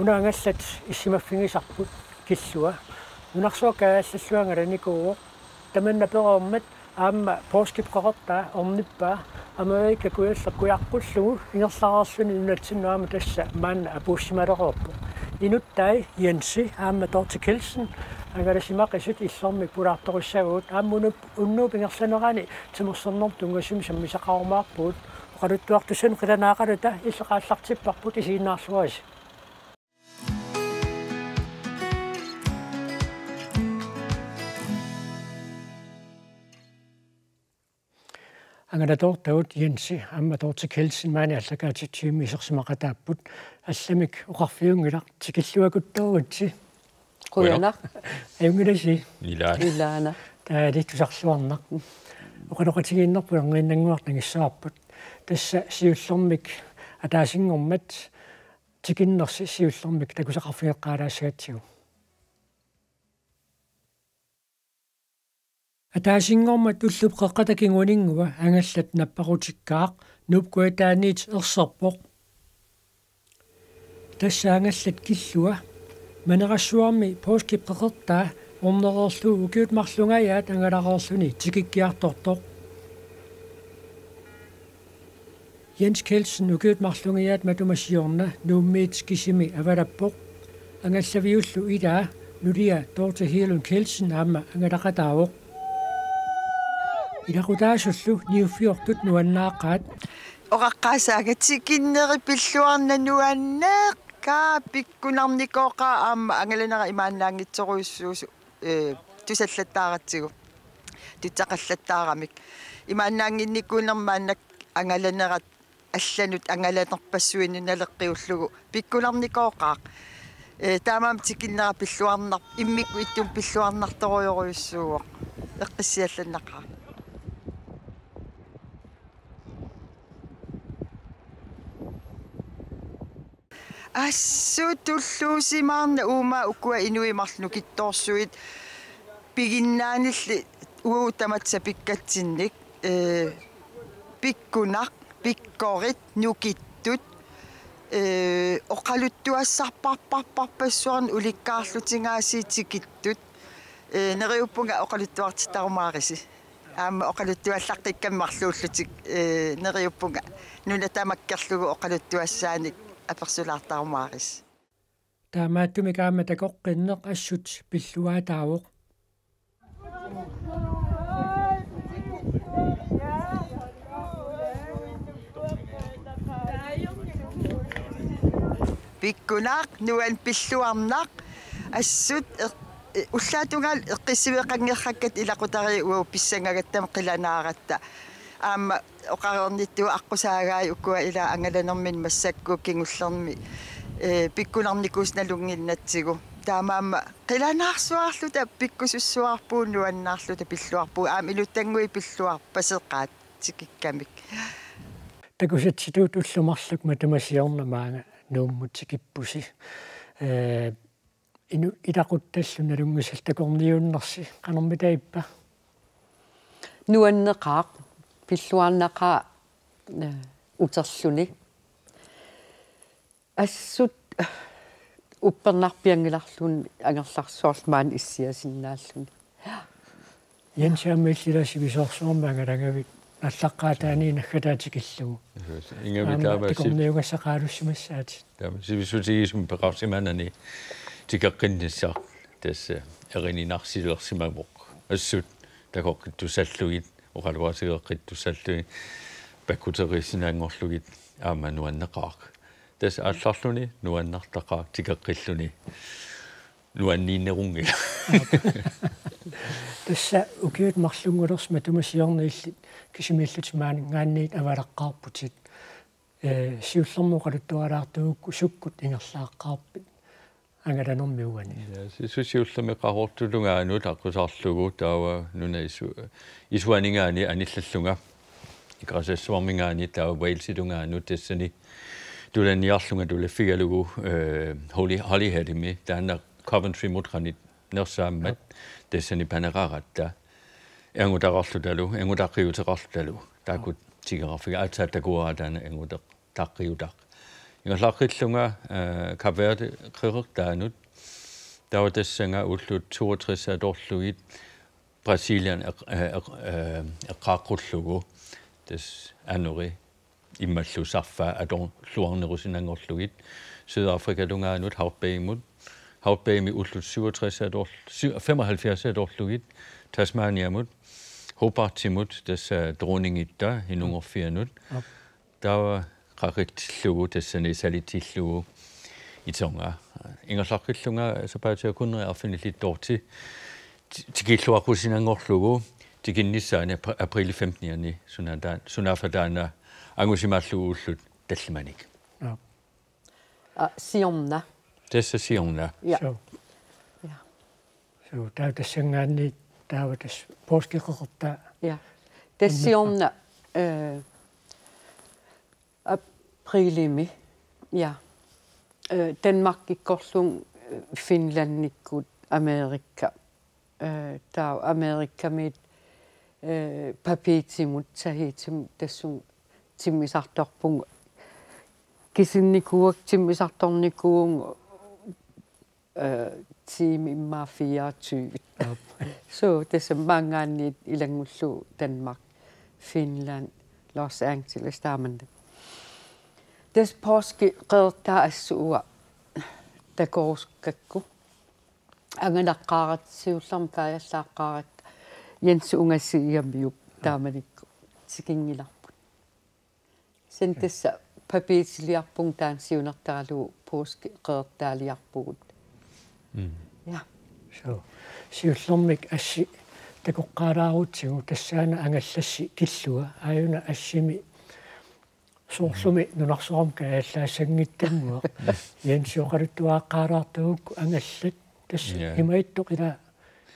unaangallat issimaffingisarput killua nunarsuakaassassuangalanikuuq tamanna peroormat aamma pooskipqaqortaa ornippaa amerikka kuyassaqquyaqqullugu ingerlaraarluni nunatsinnuama tassa maanna apuussimaleriorpu inuttai Jensi aamma Dorte Kelsen angalassimaqisut illermi pulaartorissaguut aammunup unnuup ingersanerani timersernertungasumi sammisaqarumaarpuut oqaluttuartusan qilanaaqaluta illeqaallartipparput isiinnaarsuasi Angadatortaut Jensi amma Dorte Kelsen maani allakaatittiimi isersimaqataapput allamik oqarfiungilaq tikilluakuttoruutsi Quyanaq ayungilasi ilaana taalittusarluarnaq oqaloqatigiinnerpu angiinnanguartangissаарput tassa siullermik ataasingormat tikinnersi siullermik takusaqarfigeqqaalaassagatsigu Ataasingormat ullup qaqqatakinguninguva angallat napparutikkaaq nupkuataaniit erserpoq tassa angallat killua manerassuarmi pooskipqeqertaa ornererlu ukiutmarlungayaat angalaqerluni tikikkiartortoq Jens Kelsen ukiutmarlungayaat matumasiorna nuummiit kisimi avalappoq angallaviullu ilaa nulia Dorte Heerlund Kelsen aamma angalaqataawoq Ilaqutaasullu niuffiortut nuannaaqaat oqaqqaasaagatsikkinneri pilluarnanuanneeqqa pikkunarnikooqa aamma angalanera imaannaangitsoruissuusu tusallattaaratsigu tutsaqallattaaramik imaannaanginnikuunermaannak angalanerat алланут ангалатерпассуиннунналеққиуллугу пиккуларникооқаақ таамаам тикиннера пиллуарнар иммикку иттум пиллуарнарторуйоруйуссууоқ эққиссиалланнақаа ассутуллуусимаарна uuма укуа инуимарлну китторсуит пигиннаанилли уутаматса пиккатсинник пиккунақ пиккорит нукиттут оқалуттуассарпарпарпарпассуарн уликкаарлутингаасиитикиттут нериуппунга оқалуттуартитарумаариси аама оқалуттуаллартиккаммарлууллутик нериуппунга нунатамаккерлугу оқалуттуассааник аперсулаартарумаарис таамааттумикаама такоққиннеқ ассут пиллуаатаавоқ пиккунақ нуан пиллуарнақ ассут уллаатунгаал эққиссивеқангерраккат илақутари уу писсангагаттам қиланааратта аама оқарерниттуа аққусаагаи уккуа ила ангаланермин массакку кингуллерми пиккунарникуус налунгиннатсигу таамаама қиланаарсуарлута пиккусуссуарпуун нуаннаарлута пиллуарпуу аама илуттангуи пиллуар пасеққаат тикиккамик такусатситуут уллумарлук матамасиорнамаага нууммутикиппуси ину илақутталлуналунгисал такорниууннерси қанермитаиппа нуаннеқаақ пиллуарнақаа утерлуни ассут уппернарпиангиларлун ангерларсуарлмаан иссиасиннааллуни янсааммиллиласивисоорсуормаангалагавит аллаққаатаани наггатаатикиллугу ингавитаавасиқарнеугассақаалуссимассаати таама сивисутигисум пеқарсиманани тикеққинниссаа тасса эрининарсилерсимагоқ ассут такоққиттусаллугит оқалуасигеққиттусаллуги паккутериссинаангорлугит аама нуаннеқаақ тас алларлуни нуаннартақаа тикеққиллуни нуаннииннерунги тасса укиут марлунгулерс матумасиорнилли кисимиллутимаани гаанниит авалаққарпутит сиуллермуқалуттуалаартуукку суккут ингерлааққарпит ангаланермиуани сусиуллермеқарортулунгаанут аққусаарлугу таава нуна исуанингаани аниллаллунга икасассуармингаани таава вейлсилунгаанут тассани туланиарлунга тулаффигалугу холихалими таана Coventry мутранит нерсааммат тассани панеқаратта ангутақарлуталу ангутаққиутерарлуталу таакут тигерафига атсааттакуаратаана ангутеқ таққиутақ Ingerlaqillunga Kaverde qeqertaanut tavatassaanga ullut 62 adorluit Brasilien eqqaaqullugu tas anuri immallusarfa adon luarnerusinangorluit Sydafrika lungaanut Hautbeimut ullut 67 ador 75 adorluit Tasmaniamut Hobartimut tas dronningitta hinungorfianut tawa qaqitlugu tassani salitillugu itonga ingerlaqillunga sapaatiakunne arfinillittorti tikilluaqusinangorlugu tikinnissaani april 15 sunafadaana angusimalluullut tallimanik Sionna. Tessa sionna. Ja. So tautasangaanni taavatas pooskiqeqertaa. Ja. Sionna aprilimi. Ja. Danmarkikkorlung Finlandikkut Amerikka. Tau Amerikka mit papitimut tahitim tassun timmisartorpung kisinnikuak timmisartornikuung tiimimma 24. Så tässä mangaanni ilangullu Danmark, Finland, Los Angeles taamanda. Tässä påske qeertaa assua takoruskakku anganaqaarat siullarm kaajallaaqaarat Jens ungassiiammiuk taamanikku sikingilarput. Sen tässä papiitiliarpung taan siunertaalu påske qeertaaliarpugut. Ja. So siullarmik assi takoqqaalaarutigu tassaana angallassi killua ajuna assimi soorlumi nunarsoram kaallaassangittammua Jensioqaluttuaqqaalaartugukku angallat tas imaittoqila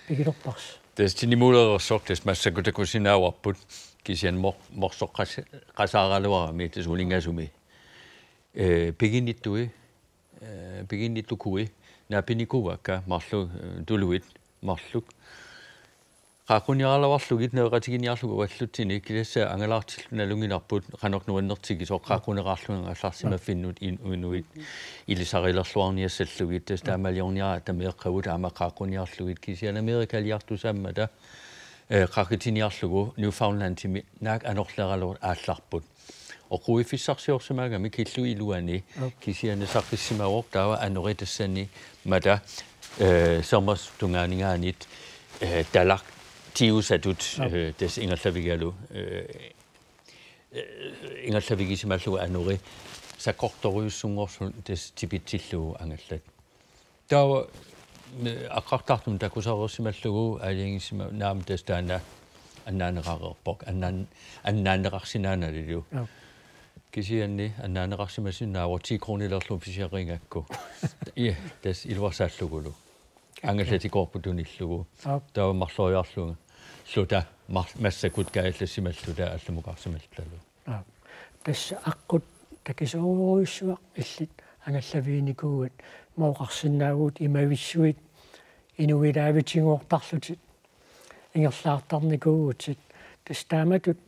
pigilerpars. Tässä nimulersortes massakutakusinaawarput kisian morsoqqasaaraluarami tasulingasumi piginnittukui naapinikuakka marlu tuluit marluk qaaquniaralavarlugit neeqatiginiarlugu allutini kilassa angalaartillunalunginarput qanornuannertigi soqqaaquneqarlunga allarsimaffinnut inuit ilisarilerluarniassallugit tas taamaliorniara tameeqqavut aamaqaaquniarlugit kisian amerikaliartusammata qaqitiniarlugu Newfoundlandtimi naak anorleralort aallarput oquifissarsiorsumaagami killu iluani kisian saqqissimawor tawa anoritassani mata sommers tunganingaanit talaq tiusatut des ingerlavigalu ingerlavigisimalluga anori sakortoruussungorsul des tipitillu angallat tawa aqartartum takusarersimallugu aliangisima naam des taana annaanerarerpok annaanerarsinaaналилу кисианни аннааneqarsimasinnaavor 10 kronelerlu fisiaringakku des ilvarsaalluгулу ангаллатикорпутуниллугу таамарлориарлунга лута массакут кааллассималлута аллумуқарсималлалу тасса аққут такисооруйссуақ иллит ангаллавиникууат мауқарсинаагуут имависсуит инуилаавитингуортарлутит ингерлаартарникуугутит тастааматут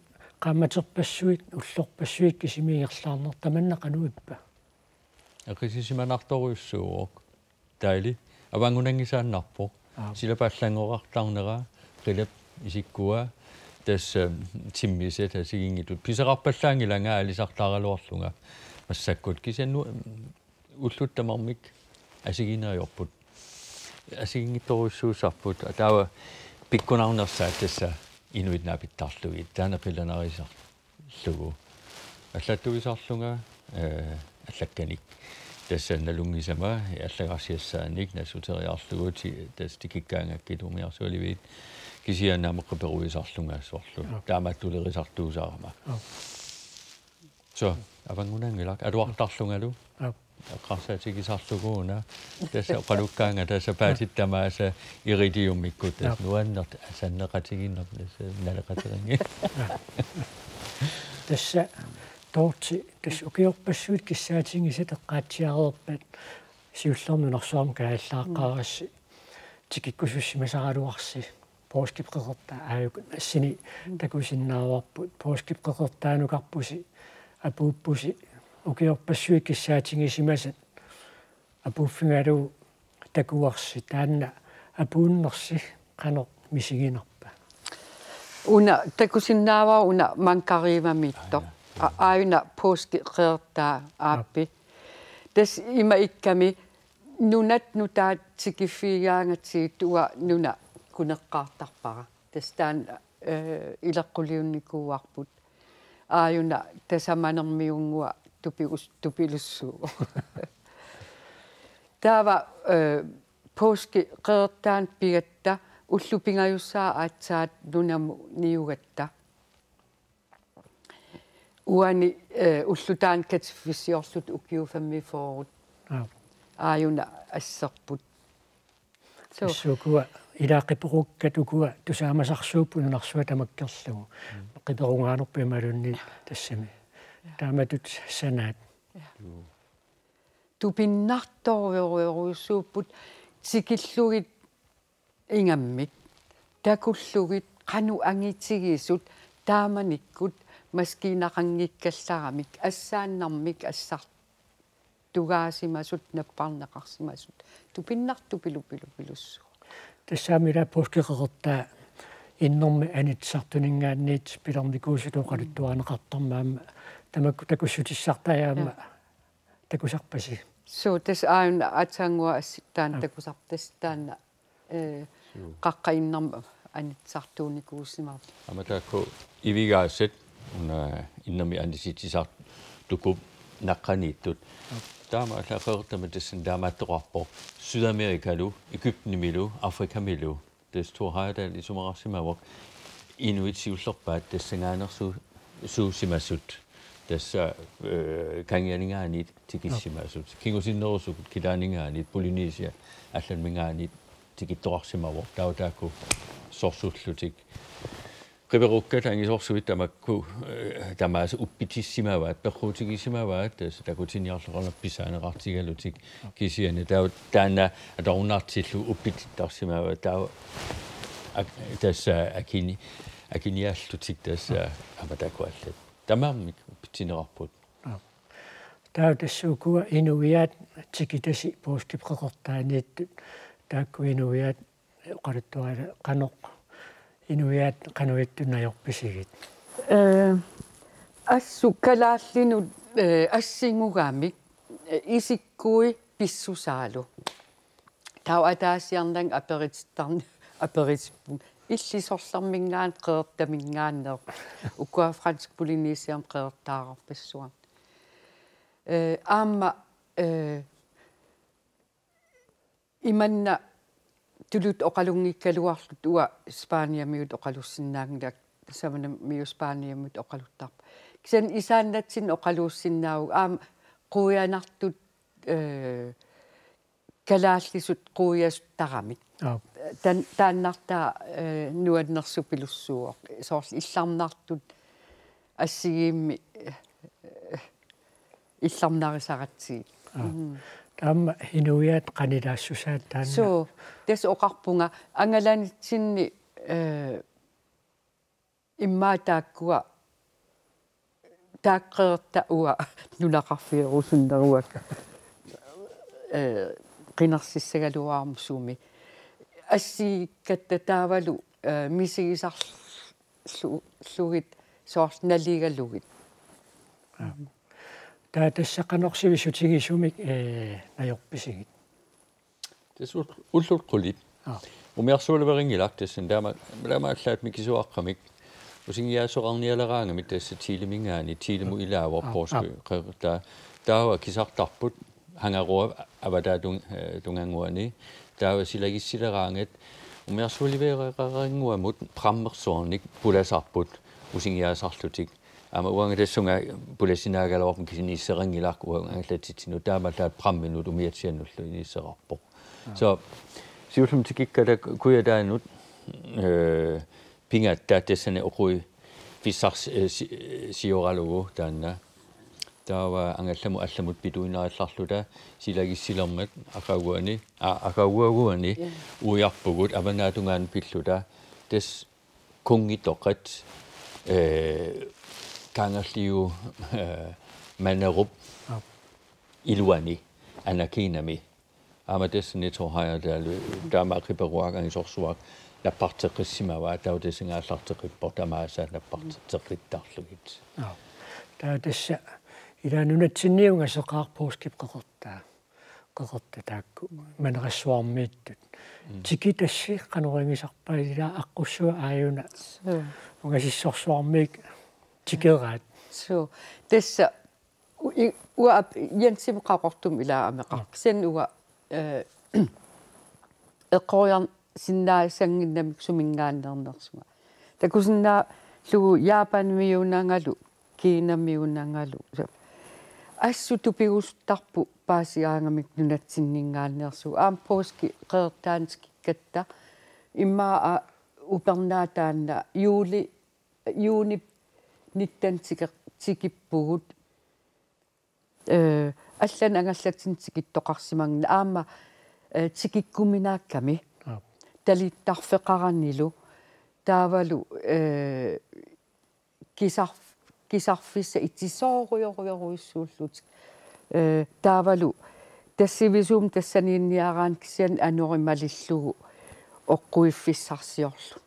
qaammaterpassuit ullorpassuit kisimiingерлаарnерtamannaqanuippa ақисисиманарторуйуссууоқ таили авангунангисааннарпоқ силапааллангорартарнера қилап исиккуа тас тиммисе тасигингитут писеқарпаллаангиланга алисартааралуарлунга массаккут кисанну уллуттамармик асигинериорпут асигингитторуйуссуусарпут таава пиккунаарнерсаа тасса inuit naapittarlugit taanapillanarisarlugu аллаттуисарлунга аллакканик тассанналунгисама аллагарсиассааник насутериарлугути тас тикиккаангаккитумиарсуаливит кисианаамеққиперуисарлунгаасоорлу тааматтулерисартуусаарама со авангунангилак адуартарлунгалу аққарсаатигисарлугууна тасса қалуккаанга тасса паатиттамааса иридиуммиккут тас нуаннерт асаннеқатигиннер тасса налеқатеринги тасса тоорти тас укиорпассуит киссаатингисат эққаатсиареерпат сиуллернунерсуарм кааллааққарасси тикиккусуссимасаралуарси пооскипқеқертаа ааюкут ассини такусиннааварпут пооскипқеқертаанукарпуси апууппуси ukiorpassui kissaatingisimasa apuuffingalu takuarsi taanna apuunnersi qanoq misiginerpa una takusinnaava una mankariimamitto aina påske qeertaa aappi tas ima ikkami nunat nutaat sikifiigaangatsi tua nuna kuneqqaartarpara tas taan ileqquliunnikuuarput aayuna tasamanermiungua tupilussuu taava påske qeertaan pigatta ullupingajussaa aatsaat nunamu niugatta uani ullutaan katiffissiorlut ukiufammifoorut aayuna asserput sukua ilaqiperukkat ukua tusaamasarsuuppu narsua tamakkerlugu qiperungaanerpi malunni tassami taamatut sanaat tupinnartorveruissuupput tikillugit ingammit takullugit qanu angitigisut taamanikkut maskiinaqanngikkallaramik assaannarmik assart tugaasimasut napparneqarsimasut tupinnartupilupilupilussu tassaamila påskeqertaa innermi anitsartuningaanniit pilermikuusuluqaluttuaneqartarmaama tamakku takussutissartajaama takusarpasi so tas aayuna atsaangua assittaan takusartas taanna qaqqainnarma anitsartuunikuussimaa amataakku ivigaaset una innermi anisitsisart tukup naqqaniittut taama allaqeertama tassan taamaattoqarpo Sydamerikalu Egyptenimilu Afrikamilu tasturhaata isumararsimavok inuitsiullerpaat tassangaanersu suusimassut tassa kangianingaanit tikissimasut kingusinnerussukut kilaaningaanit Polynesia allanmingaanit tikittoqarsimavok tautaakku sorsullutik qiperukkat angisorsuit tamakku tamaas uppitissimaavaat perruutigissimaavaat takutiniarlernerpisaaneqartigalutik kisiani taanna atorunartillu uppitittarsimaavaat tassa akiniallutik tassa amatakuallat tamaarmik uppitinerarput tautassukua inuiat tikitasi påskeqeqertaaniittut taakku inuiat qaluttuala qanoq inuiat qanuittunajorpisigit assu kalaallinut assingugaamik isikkui pissusaalu tau ataasiarnang aperitipun illisorlarmingaan qeertamingaanneer ukua fransk Polynesiam qeertaararpassuam aamma imanna tulut oqalungikkaluarlut ua Spaniamiut oqalussinnaangilak samana miu Spaniamut oqaluttarp kisan isaannatsin oqaluussinnaagu aam quyanartut kalaallisut quyastaramik taannartaa nuannersupilussuuq soorl illarnartut assigiimmi illarnarisaratsiit taama inuiat qanilaassusaat taanna so des oqarpunga angalanitsinni immaataakkua taaqqeerta ua nunaqarfiirusunneruak qinersissagaluaarmussuumi ассигиккатта таавалу мисигисарлугит соорс налигалугит таатассақанорсивисутигисумик наёрписигит тесул уллулқулит умиарсуулаверингилак тассан таама аллаат микисуаққамик усингиаасоқарниалераангамит тасса тилимингаани тилиму илаавор пåske таава кисартарпут хангаруа аватаатун тунгангуани таава силагиссилераангат умиарсууливеэқарингуамут праммерсуорник пуласарпут усингиаасарлутик ама уангатассунга пуласинаагалуарпун кисинииссерингиларку уангалатитсину таамаллаат прамминут умиатсианнуллу инииссеқарпоқ so siullum tikikkada kuyadaanut pingatta tassane oqui fissars siоралугу таанна таава ангалламу алламут питуинаарилларлута силагиссилермат акаугуани уярпугут авангаатунгаан пиллута тас кунгитоқат кангаллиу manerup iluani anakinami amadesni tohaya damakriperuagan sorsuak lapparteqissimawa taudesingaаллартеқиппортамааса lapparteqittarlugit таатасса илаанунатсинниунга сеқарпуускип қеқорта таакку манерассуармииттут тикитасси қанерингисарпаа илаа аққуссуа ааюна угасиссорсуармиик тикераат so тасса уа янсим қақортум илаа амеқарпсен уа эққоян синнаасангиннамик сумингааннернерсуга такусиннаа лугу яапанмиунангалу кинамиунангалу ассу тупигустарпу паасиаангамик нунатсиннингааннерсу аампооски қеэртаанскиккатта иммаа упернаатаанна юуни ниттантикиппугут аллан ангаллатсинтикиттоқарсимагна аама тикиккуминаакками талиттарфеқараннилу таавалу кисарфисса итсисооруйоруйоруиссууллут таавалу тассивисуум тассаниинниараан кисиан анурималиллугу оққуиффиссарсиорлут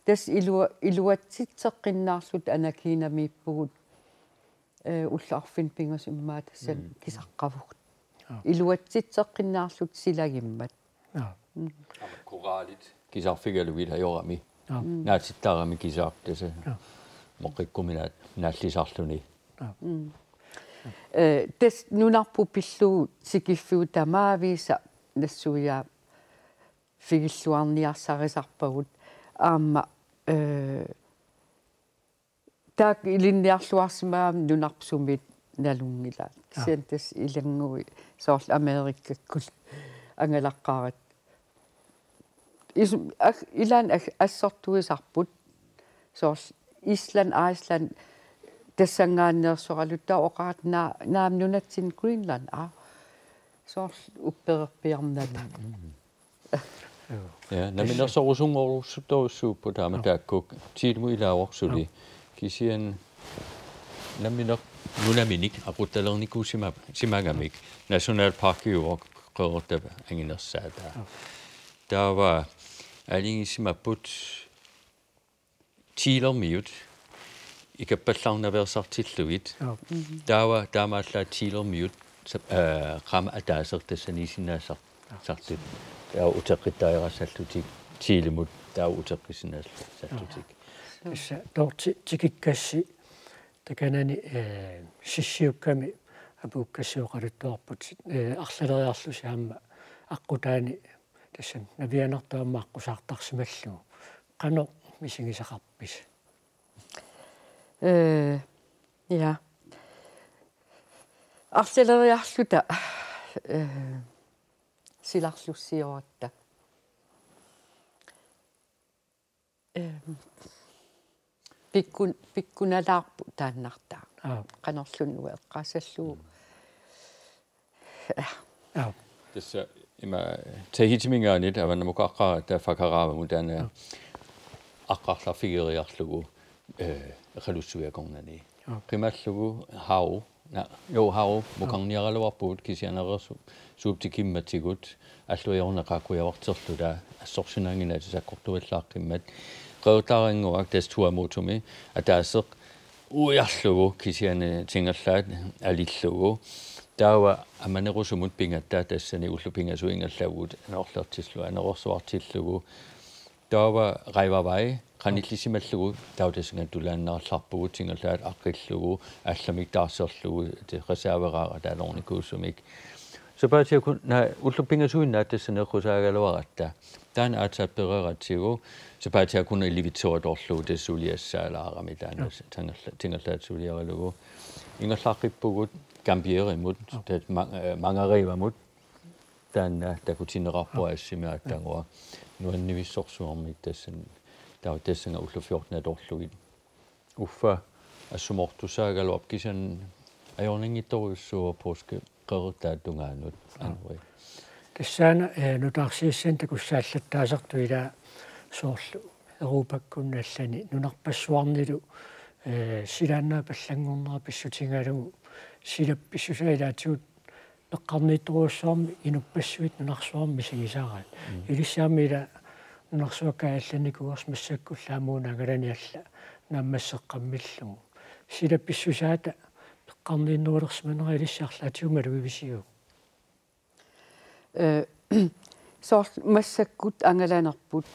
тас илуатситсеққиннаарлут анакинамииппугут уллаарфин пингас иммаа тассан кисаққавугут илуатситсеққиннаарлут силагиммат куралит кисарфигалуит ajorami наатиттаарами кисаап таса моққиккуминаат нааллисарлуни тас нунарпу пиллуу сикиффиу тамаависа нассуя фигиллуарниарсарисарпагут аама таак илинниарлуарсимаам нунарпсумит налунгилаат кисиантас илангуи соорл америккаккул ангалаққарат илан ассортуисарпут соорл Island, Iceland, тассангааннерсоралутта оқаат наамнунатсин Greenland соор упперпиарната ja наминерсорусунгоруссутторуссууппу таама тааккук тиилму илааварсули кисиан наминер нунаминик апутталерникуусима симагамик national park юок qeertava anginersaata таава алингисимаппут тилермиут икаппаллаарнаверсартиллугит таава таамааллаа тилермиут qama атаасертассанисинаасар сартут таа утеққиттаерасаллутик тилимут таа утеққисинааллутик исса торти тикиккасси таканани сиссиукками апууккассиоқалуттуарпут арлалериарлу саама аққутаани тассан навианартаамма аққусаартарсималлугу қано мисигисақарпис ja арлалериарлута силарлуссиората пиккуналаарпу тааннартаа канорлунуа эққаасаллуу тасса има тахитимингаанит аваннамукааққара тафакарааваму таана аққарларфигериарлугу эқалуссуякорнани қималлугу хау хау мукарниаралуарпуут кисианерерсу сууптикимматигут аллуйорнеқақуявартерлута ассорсунаангина тасаққортуаллааққиммат qeertaaringuak tastuamutumi ataaseq uiarlugu kisiane tingerlaat alillugu taawa amanerusumut pingattaa tassani ullupingasuingallagut anorlertillu anerorsuartillugu taawa raivavai qanillisimallugu tautasingatulaannerlarpugu tingerlaat aqqillugu allamik taarserlugu te reserveraara taalornikuusumik Sebastian na ullupingasuinna tassaneqqusaagaluaratta taana aataappereratigu Sebastian kun livitoortorlu tesuliassaalaarami taana tingerlaatsuliaralugu ingerlarrippugut Gambierimut tat mangarivamut taana takutinnerarpuassimaattanguа nuannivissorsuarmik tassan tautessanga ullufjortnatorlugit uffa assumortusaagaluap kisan ajorningittoruissuo påske qeertaattungaanut anui тассаана нутаарсииссан такуссааллаттаасарту ила соорлу эрупаккунналлани нунарпассуарнилу силааннаа паллангорнера писсутингалугу силапписсусаилаатигут пеққарниитторуссуарми инуппассуит нунарсуарми сигисаарат илиссаамила нунарсуаккаалланикуарс массаккуллаамууна галаниалла нааммассеққаммиллугу силапписсусаата пеққарнииннуулерсиманера илиссаарлаатигумалу вивисиу соор массаккут ангаланерпут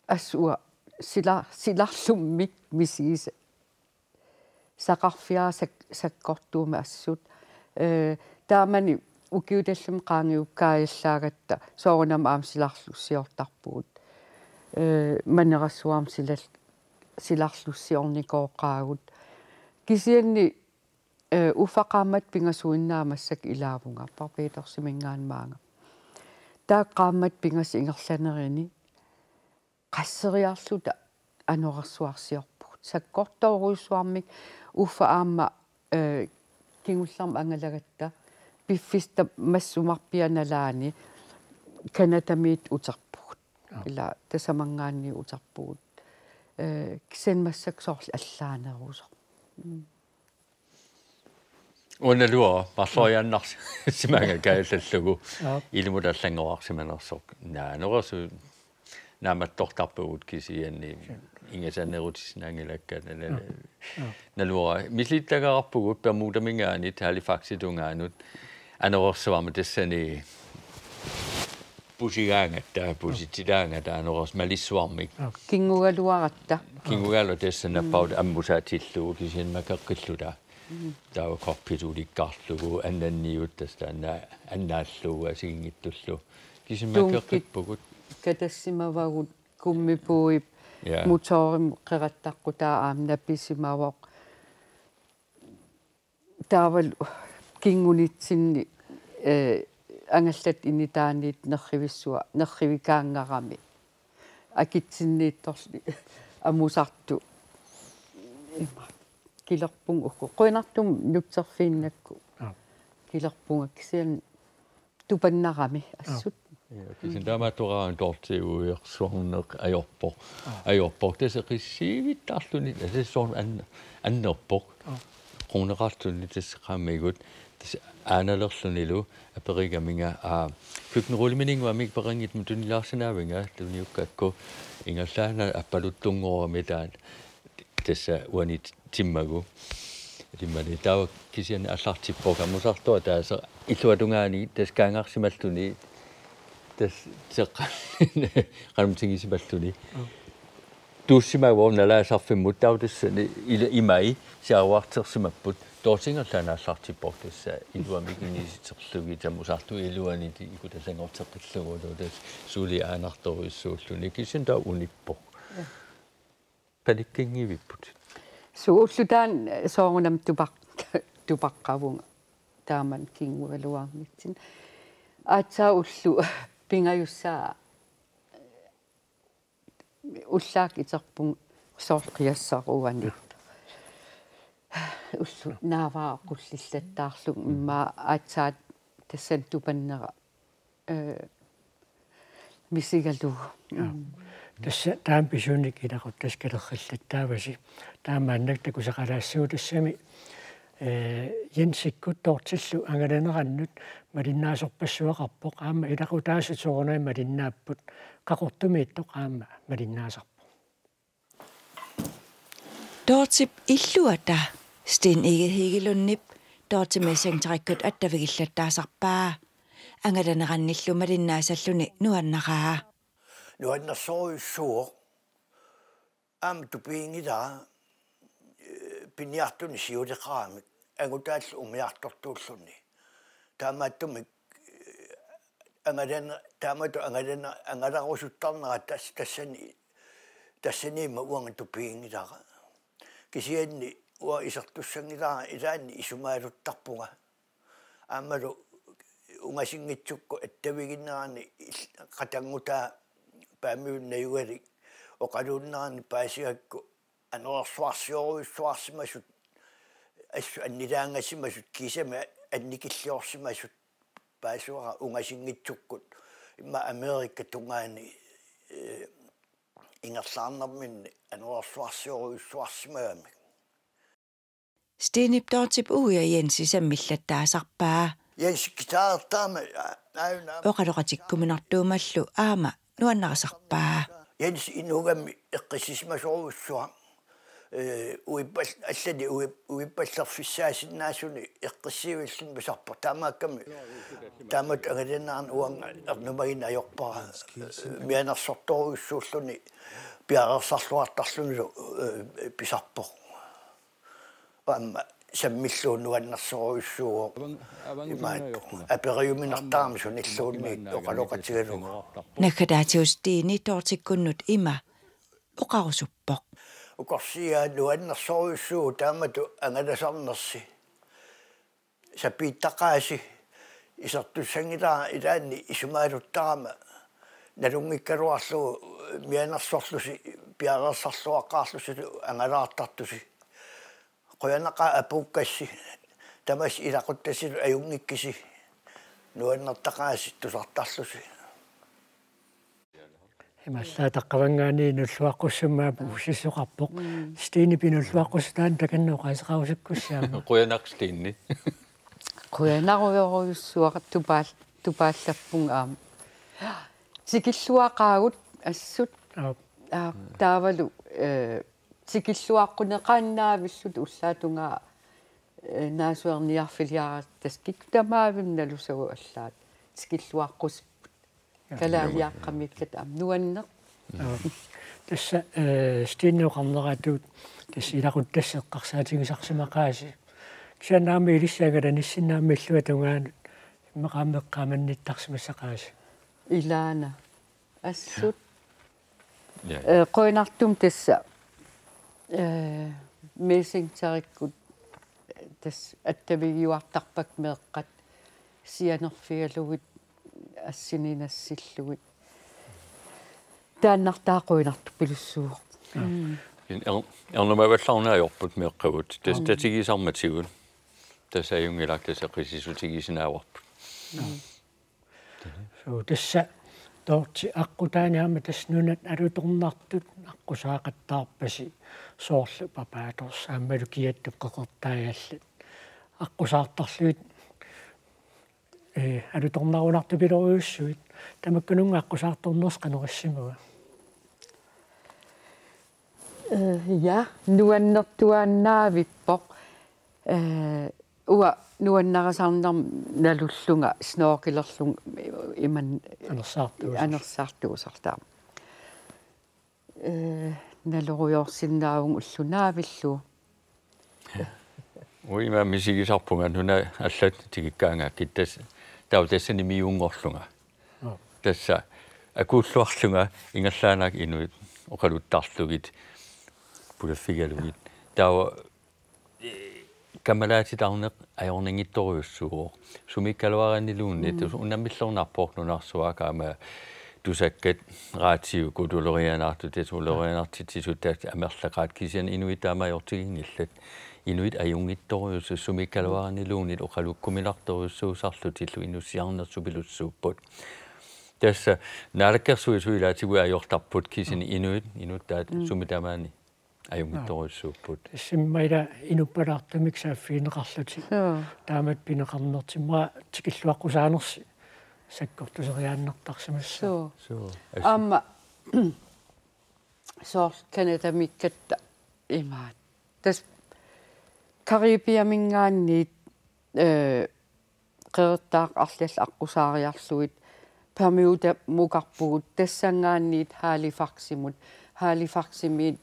ассуа силарлуммик мисигис сақарфиаа саккортуума ассут таамани укиуталлум qaangiukkaajallaaгаtta соорунам аам силарлуссиортарпугут манерассуарм силарлуссиорникооqaagut кисианни уфақаамат пингасуиннаамассак илаавунгааппар петерсимингаанмаанга тааққаамат пингас ингерланерини qasseriarluta анорерсуарсиорпут саккортооруйссуармик уффа аама кингулларма ангалагатта пиффиста массумарпианалаани канатамиит утерпугут ила тасамангаанни утерпугут кисенмассаксоорл аллаанерусо Unnalua marsoiannars simanga kaallallугу илмуталлангоарсиманерсоқ наанерсу нааматтортарпугут кисианни ингасанерутиснаангилакка налуа мислиттагарарпугут пермудамингаанит халифакситунгаанут анерсуарма тассани пусигаангатта пуситилаангата анерс малиссуармик кингугалуаратта кингугалу тассанаппаут аммусаатиллугу кисианмакеққиллута таа корпитуликкарлугу аннанниут тастаана аннааллугу асигингиттуллу кисимакеққиппугут катассимавагут куммипуип моторим қераттаққутаа аамнапписимавоқ таавал кингунитсинни ангаллат инитааниит нерривиссуа нерривикаангарами акитсинниитторли амусарту килерпун укку қуинартум нутсерфииннакку килерпунга кисиан тупаннарами ассут кисин таамаатораан тортиуиерсуарнеқ ajorpor тасеқиссиивиттаарлуни асессоор аннерпоқ қунеқартунни тассеқаамигут тас aanalерлунилу аперигаминга køkkenrulleminiнгуамик перингит мутунилаарсинаавинга туниуккакку ингаллаана аппалуттунгоорами таат тасса уанит тиммагу тиммани таа кисиан аллартиппокамусартуа тааса иллуатунгаани таскаангарсималлуни тас qanumtingisipalluni tuussimaguor nalaasarfimmut tautassani imai siaruartersimapput toortingerlaanaallартиппор тасса илуамикинисiterlugi tamusartu iluaniti ikutasangorteqillugu tas suuli aanartoruissuulluni kisin taa unippo panikkingivipput suullutaan soorunam tupaqqavunga taaman kingualuarmitsin аатсаа уллу пингаюссаа уллаак итерпун соорқиассаруанит уллу нааваа қуллиллаттаарлу имма аатсаат тассан тупаннера мисигалу тасса таам писуник илақут таскалерриллаттааваси таамааннак такусақалаассуутассами янсиккут тортиллу ангаланераннут малиннаасорпассуақарпоқ аама илақутаасуторунай малиннааппут қақортумииттоқ аама малиннаасарпоқ Dortip illuata Sten Ege Hegelundnip dortimesangtarikkut attavigillattasarpaa angalanерannillu malinnaasalluni nuannaraa nuannersoruissuuq am tupiingida piniartuni siuliqaamik angutaallu umiartortuulluni taamaattumik angalarusuttarnera tassaniima uanga tupiingidara kisianni ua isertussangilaa ilaanni isumaaluttarpunga aammalu ungasingitsukku attaviginnerani qatangutaa paamiunnayualik oqaluunnerani paasiakku anersuarsioruissuarsimasut assu annilaangasimasut kisama annikilliorsimasut paasuara ungasingitsukkut imma Amerikka tungaani ingerlaarnerminni anersuarsioruissuarsimaamik Stenip Dortip uja Jensi semmillättääsarpaa. Jensi kitaartaama aina. Oqaloqatikkuminartuumallu aama nuannarasarpaa. Jensi inugami eqqisismasuruussua. Uippal allani uippallerfissaasinnaasuni eqqissiivillun masarpa taamaakkami taamat angalinnaarn uanga ernumaina ajorpara mianersortoruissuulluni piaqersarluartarlunilu pisarpo amma sammilluunnuannarsoruissuugo imaat aperiuminartaarmi sunilluunni oqaloqatigalu Nakadaatiustiini Dortikkunnut ima oqarusuppoq. Ukorsia nuannarsoruissuu taamatu angalasarnersi sapiittaqaasi isartussangilaa ilaanni isumaaluttaarama nalungikkaluarlu mianarsorlusi piaqersarluaqqaarlusi angalaartartusi qoyanaqa apuukkassi tamas ilaquttasilu ajungikkisi nuannartaqaasi tusartarlusi Imalla taqqavangaani nulluaqqussumaa ussissoqarpoq Stini pinulluaqqustaan takannuqaasaqarusukkussaama Quyanaqstiinni. Quyanaquyoruyussuaq tupaallappung aam. Tikilluaqaagut assut taavalu tikilluaqquneqaannaavillut ullaatungaa naasuerniarfiliarattas kiktamaavimnalusagu allaat tikilluaqqus kalaliaqqamikkat am nuanneq тасса стиннеоқарнератуут тасс илақуттассеққарсаатигисарсимақааси кисанаами илиссаагала ниссинаами иллуа тунгаанут иммақаамеққаманниттарсимассақааси илаана ассут қойнартум тасса мессенджериккут тас аттавигиуартарпак меэққат сианерфигалугит ассининассиллугит тааннартаақуинарту пилуссууоқ Ernomavallаарnaajorput meeqqavut tatatigisarmatiguut tasajungilak tasaqisisutigisinaawарput соо тасса тоорти аққутааниама таснунат алуторнартут аққусаақаттаарпаси соорлу папааторс ааммалу киаттук қоқортааяллат аққусаартарлуит алуторнарунарту пилориуссуит тамаккунунга аққусаарторнерс канериссимуга ja nuannertuaannaavippoq uа nuannarasarnarm nalullunga snorkelerlung iman anerssaartuusartaa nalorujorsinnaavung ullunaavilluu uima misigisarpunga nuna allat tigikkaangaakki tas tautassani miungorlunga tassa akuulluarlunga ingallaanaak inuit oqaluttarlugit pulaffigalugit taawa kamalaatitarneq ajorningittoriussuuq sumikkaluaranniluunni tus unammillornarpoq nunarsuakaama tusakkat raatiu kutulerianaartu tesulerianartitisut amerlaqaat kisian inuitaamajortigingillat inuit ajungittoriussu sumikkaluaranniluunit oqalukkuminartoriussuusarlutillu inussiarnersupilussuupput tässä naalakkersuisuilaatigu ajortarput kisini inuittaat sumitamaani ajungittoriussuupput simmaila inuppalaartumik saaffiineqarluti taamat pineqarnertimma tikilluaqqusaanersi sakkortuseriaannartarsimassa amma soor kanadamikkatta imaat tas karibiamingaanniit qeertaaq arlall aqusaariarluit permiuta mukarpugut tassangaanniit Halifaximit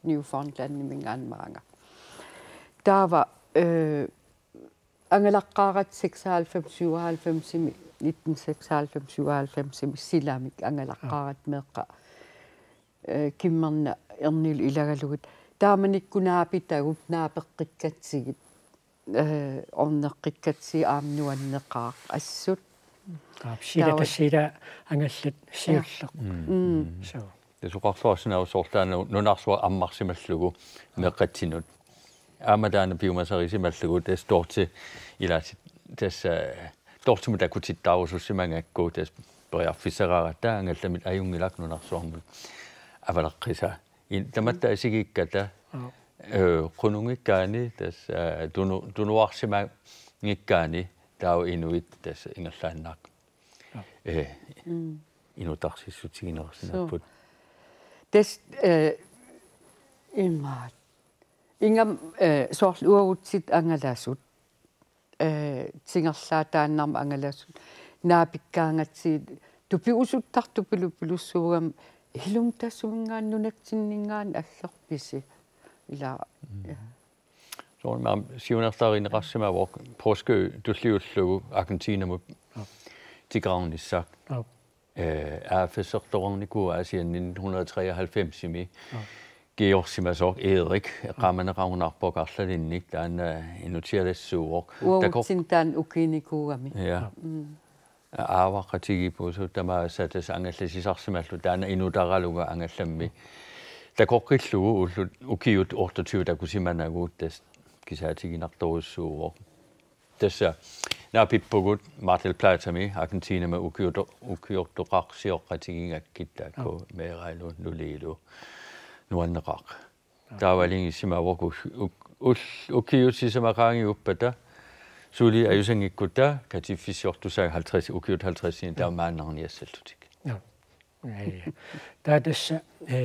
Newfoundlandimingaanmaanga taava angalaqqaarat 96 1996 silamik angalaqqaarat meeqqa kimmerna ernil ilagalugut taamanikkunaapitagut naapeqqikkaatsigit orneqqikkaatsi aamnuanneqaaq assut sila tassila angallat siulleq so Tesuqarluarsinausortaana nunarsua ammarsimallugu meqqatsinut aamadaana piumasarisimallugu tas torti ilaasi tas tortimut akutittaarusussimangakku tas periarfisseraaratta angallamit ajungilak nunarsuarmut avaleqqisa tamatta asigikkata qunungikkaani tas tunuarsimaa ngikkaani tau inuit tas ingerlaannaaq inutarssutiginersinaput des imma ingam soorl uavutsit angalasut tingerlaataannarma angalasut naapikkaangatsiit tupiusuttartupilupilussuugam hilum tassuingaannunaktinningaan аллерписи ила så man siunertarinerasima vok påskø tulliullugu Argentinamut tigravnissaq afesertorniku asien 1993 imi georsimasok Erik rammaneraunnarpoqarlalinnik taan inutialassuuq uavutsintaan ukinikuugami ja aavaqatigipusu tama satas angallasisarsimallu taana inutaraluga angallammi takoqqillugu ullut ukiut 28 takusimanaguut tas kisaatiginartorussuuq tassa naapippugut Mar del Plata mi Argentina ma ukiortoqarsioqqatigingakkittakku meerailu nulilu nuanneqaq taavalingissimavok ukiutsisamaqaangi uppata suli ayusangikkuta katiffissiortusaa 50 ukiut 50 taamaannarniassallutik taatassa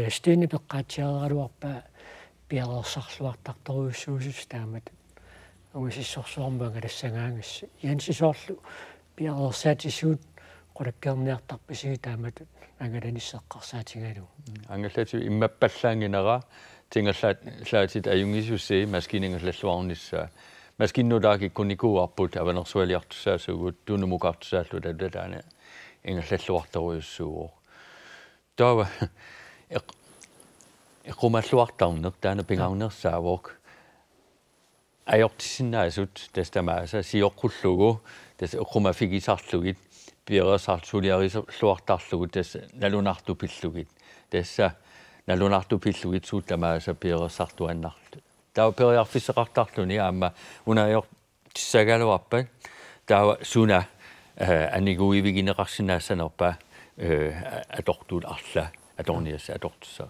stini peqqaatiaraluarpa pialersarluartartoruussuusus taamat uisissorsuarmangalassagaangassi yansisoorlu pialersaatisuut qulakkeerniartarpasigi taamat angalanissaqarsaatigalu angallati immappallanginera tingerlaatit ayungisussi maskiningerlalluarnissaa maskinnudaakikkunikuuarput avanersualiartussaasugut tunumukartusaallu taana ingerlalluartoruussuuq taava equmalluartarneq taana pingaunnersaavok ajortisinnaasut tastamaasa siorqullugu tas equmafigisarlugit pierarsarsuliarisluartarlugut tas nalunartupillugit tassa nalunartupillugit suuttamaasa pierarsartuannarlu taava periarfisseqartarluni aamma unajor tissagaluarpa taava suna aniguivigineqarsinnaassanerpa atortuut arla atorniassa atortussa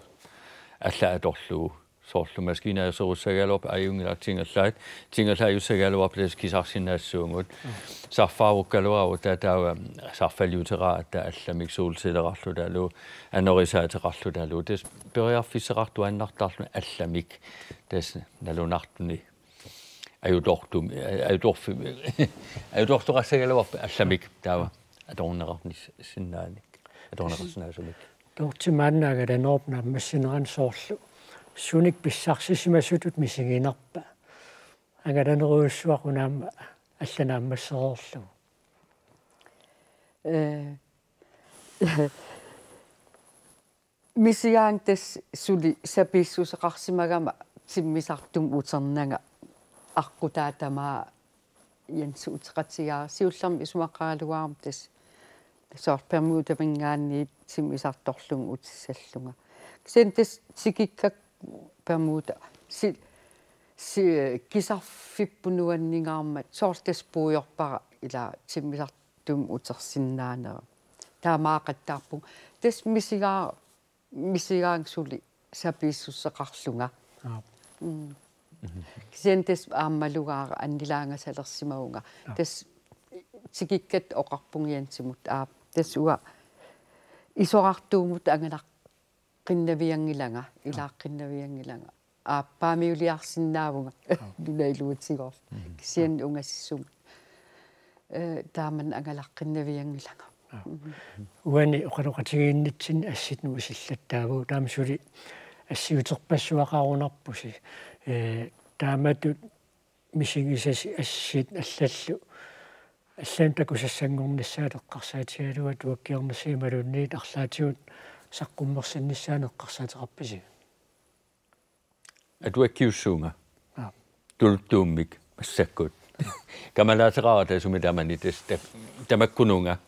alla atorlugu soorlu maskinaasserussagaluarpa ajungilartingerlaat tingerlaajusagaluarpa tas kisarsinnaassuungut sarfaavukkaluaru taava sarfaliuteraata allamik suulsilerarlu talu anorisaateqarlu talu tas periarfisseqartuannartarlu allamik tas nalunartuni ajudortoqassagaluarpa allamik taava atornerarnissinnaannik atornerarsinnaasumik tortimaannagalanorpna massineran soorlu sunik pissarsissimasutut misiginarpa angalaneruussuaqunaamma allanaammasserorlu misigaang tas suli sapissuseqarsimagama timmisartum uternanga аққутаатамаа янсу утеқатигаа сиуллерми исумаққаалуаарам тас соорпермуутамингаанни симисарторлугу утиссаллунга кисен тас сикиккак пермуута си кисарфиппунуаннигаармат соортас пуйорпара ила симисартум утерсиннаанера таамаақаттаарпу тас мисигаан сули сапииссуссеқарлунга кисентес ааммалугаара аннилаангасалерсимауга тас тикиккат оқарпунгиансимут тас уа исорартуумут ангалақ qinnaviangilanga ilaaqqinnavиангилanga ааппаамиулиарсинаавунга дулайлуутсигоор кисиан унгассум тааман ангалаққиннавиангилanga уани оқалоқатигииннитсин асситну исиллаттааву таамсули ассиутерпассуақарунарпуси тааматут мисигисаси ассит аллаллу аллаан такусассангорнissaалеққарсаатигалуа туаккиорнасиималунниит арлаатиут саққуммерсиннissaанеққарсаатеқарписи атуаккиуссуунга тултууммик массаккут камалаасеқарата сумитамани тас тамаккунунга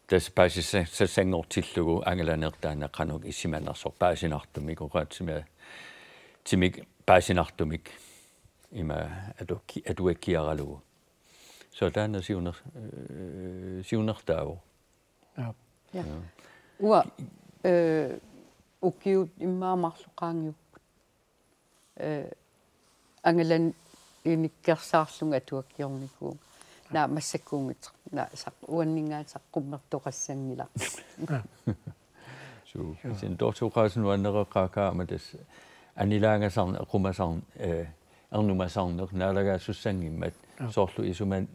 тас паасиссангортиллугу ангаланертаана қанук иссиманнарсор паасинартумик оқаатсима тимик паасинартумик има атуаккиаралугу sådan siunnertaavu ja uа укиут иммаамарлуqaangiupput ангалан иниккерсаарлунга туаккиорникуу на массаккуунгит на сақ уаннингаат саққуммертоқассангила су син дортуқаасун уаннереққаакаама тас анилаангасарна эқумасарн эрнумасарнер наалагаассуссангиммат соорлу исуман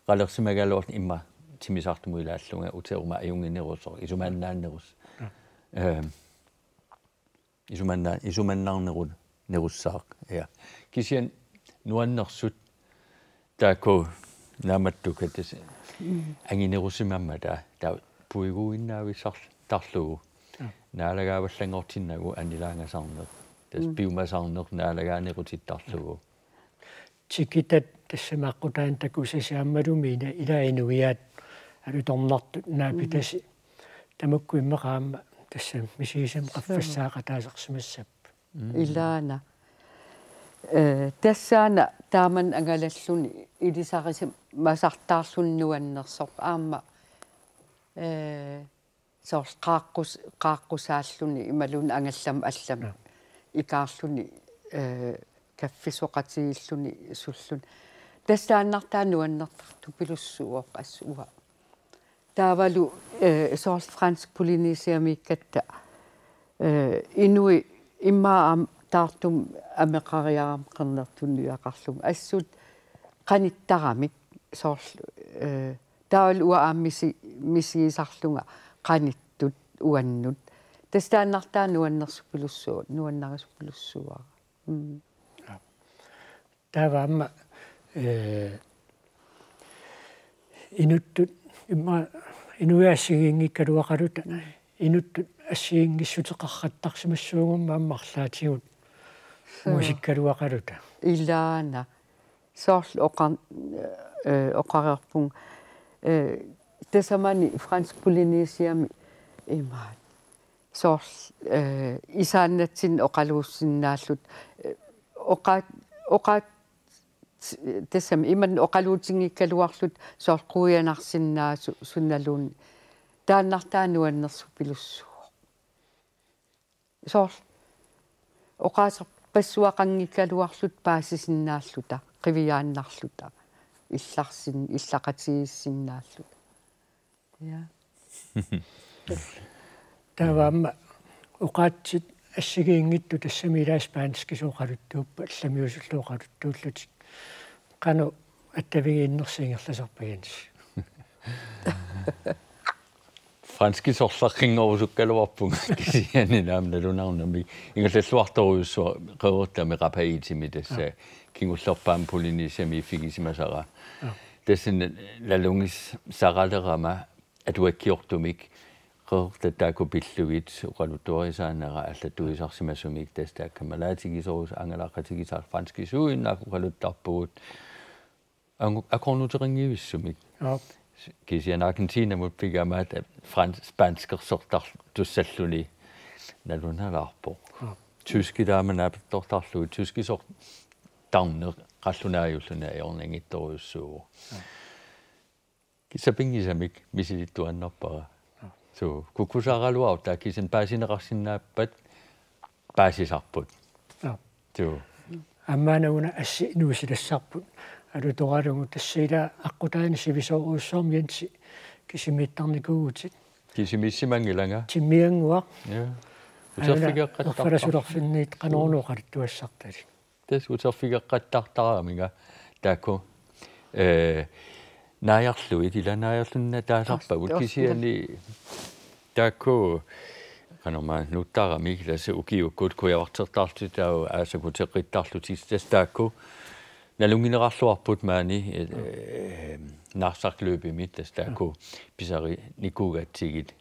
қалерсимагалуорт имма тимисартумуилааллунга утерума аюнгинерусор исуманнааннерус исуманнаарнерун неруссаақ я кисиан нуаннерсут тако наматтукатас ангинерусимамма та пуигуиннаависсар тарлугу наалагааваллангортиннагу анилаангасарнер тас биумасарнер наалагаанерутиттарлугу тикитат тассамааққутаан такусасааммалумиина илаинуиаат алуторнартут наапитаси тамуккуиммеқаама тассам мисигисам qaffasaaqa taasaqsimassap илаана тассаана тааман ангалаллуни илисарисим масартаарлуннуаннерсоқ аама соорс qaaqqusaalluni ималун ангаллам аллам икаарлуни каффисоқатигиллуни суллун тассааннартаануаннертарту пилуссуоқ ассуа таавалу соорс франс полинезиамиккатта инуи иммаа таартум амеқариарам қернертунниақарлум ассут қаниттарамик соорс таавал уааммиси мисигисарлунга қаниттут уаннут тассааннартаануаннерсу пилуссуут нуаннарису пилуссуара тааваама инуттут имма инуяассигингиккалуақалута инуттут ассигингиссутеқарраттарсимассуугумма аммарлаатигут мусиккалуақалута илаана соорл оқарерпун тасамани франс полинезиами имаат соорл исааннатсин оқалууссиннааллут оқаат тасам иман оқалуутингиккалуарлут соорл қуянарсиннаасу сунналуун тааннартаануаннерсу пилуссуу соорл оқаасер пассуақангиккалуарлут паасисиннааллута қивиааннарлута илларсин иллақатигиссиннааллут я тааваама оқаатсит ассигиингитту тассамилаас паанскисооқалуттууппа алламиусуллуоқалуттууллутик қану аттавигииннерсингерласарпаганс франскисорлаққингорусуккалуарпунга кисиани наамналунарнами ингаллаллуарторуйуссуа қеуэртами қапаитими тасса кингуллерпаам полинезиами фигисимасара тассин лалунгис саралерама атуаккиортумик qertattaku pillugit uqalutuarisaanera allatuisarsimasumik tastaakkamalaatigisorus angalaqatigisaar franskisuinnaku qaluttarpugut akornuteringivissumik kisian Argentina mut pigamaat spanskersortar tussalluni nalunalaarpo tyskidaamanaptortarluit tyskisort tarner qallunaajuluna iornangittoriussuu kisapingisamik misilittuannerpara so kukusaraluau taakisen paasineqarsinnaappat paasisarput so аммаанауна асси нуусилассарпут алуторалугу тассила аққутаани сивисооруссоормианси кисимиттарникуугутит кисимиссимангиланга тиммиангуа утерфигеққаттартарфинниит канорнуоқалуттуассартали тас утерфигеққаттартараамига таку нааярлуит иланааярлунна таасарпагут кисиани таку канома нуттарами ласе укиуккут куявартертаартитау аасакутеққиттарлутис тастаакку налунгинерарлуарпут маани нарсарлуупимит тастаакку писари никугатсигит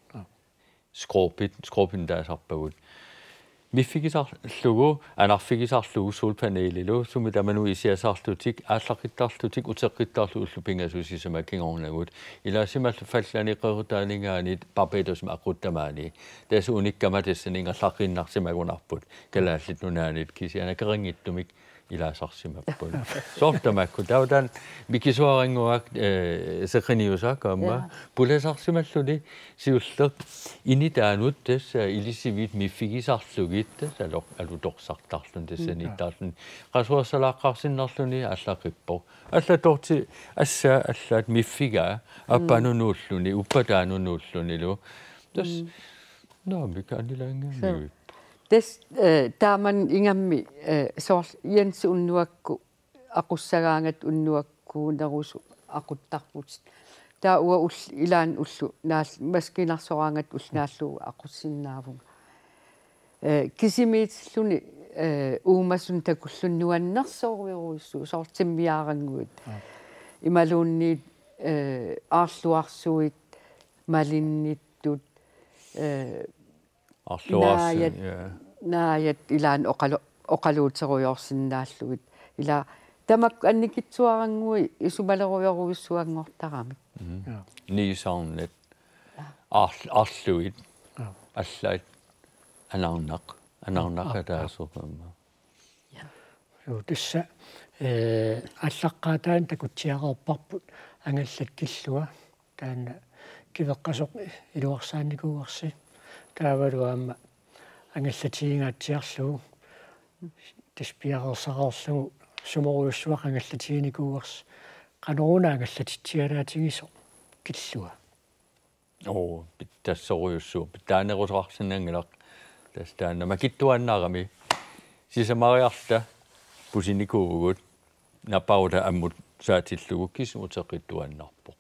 скропин таасарпагут миффигисарлугу анарфигисарлугу сулпанеилилу сумитаману исиасарлутик ааллақиттарлутик утеққиттарлу уллупингасусисама кингорнагут илаасималлу фалланиқерутаалингаанит барбадосма ақуттамаани тасу униккама тассанингаллаққиннарсимагунарпут калааллит нунаанит кисиана керингиттумик илаасарсимаппут соортамакку таудан микисуарингуак секрениусаакаама пуласарсималлуни сиуллер инитаанут тасса илисивит миффигисарлугит тасса алуторсартарлун тассаниттаарлун qasuarsalaaqqarsinnarluni allaqippo allatorti assa allat miffiga appanunuulluni uppataanunuulluni lu tas no mikanilaangami des taaman ingammi soor Jens unnuakku aqussagaangat unnuakku nerusu aquttarput taa ua ull ilaan ullu naal maskinarsoraangat ulnaallugu aqussinnaavunga kisimiitlluni uumasun takullunnuannersooriuruissu soortimmiaaranguit imaluunniit aarluarsuit malinnittut naayat ilaan oqaluuteruyorsinnaallugit ila tamak annikitsuarangui isumaleruyoriussuangortaramik niisaarnet arluit allait анарнақатаасоқамма тасса аллаққаатаан такутсиақарпарпут ангаллаккиллуа таана кивеққасоқ илуарсааникууарси таавалуаама ангаллатигингаатсиарлугу таспиақарсақарлугу суморуйуссуақ ангаллатигиникууарс қанеруна ангаллатитсигалаатигисо киллуа тассоруйуссуу таанерусоқарсинангилақ таstaana makittuannarami sisamariarta pusinikuvut napauta ammut saatillugu kismuteqittuannarpo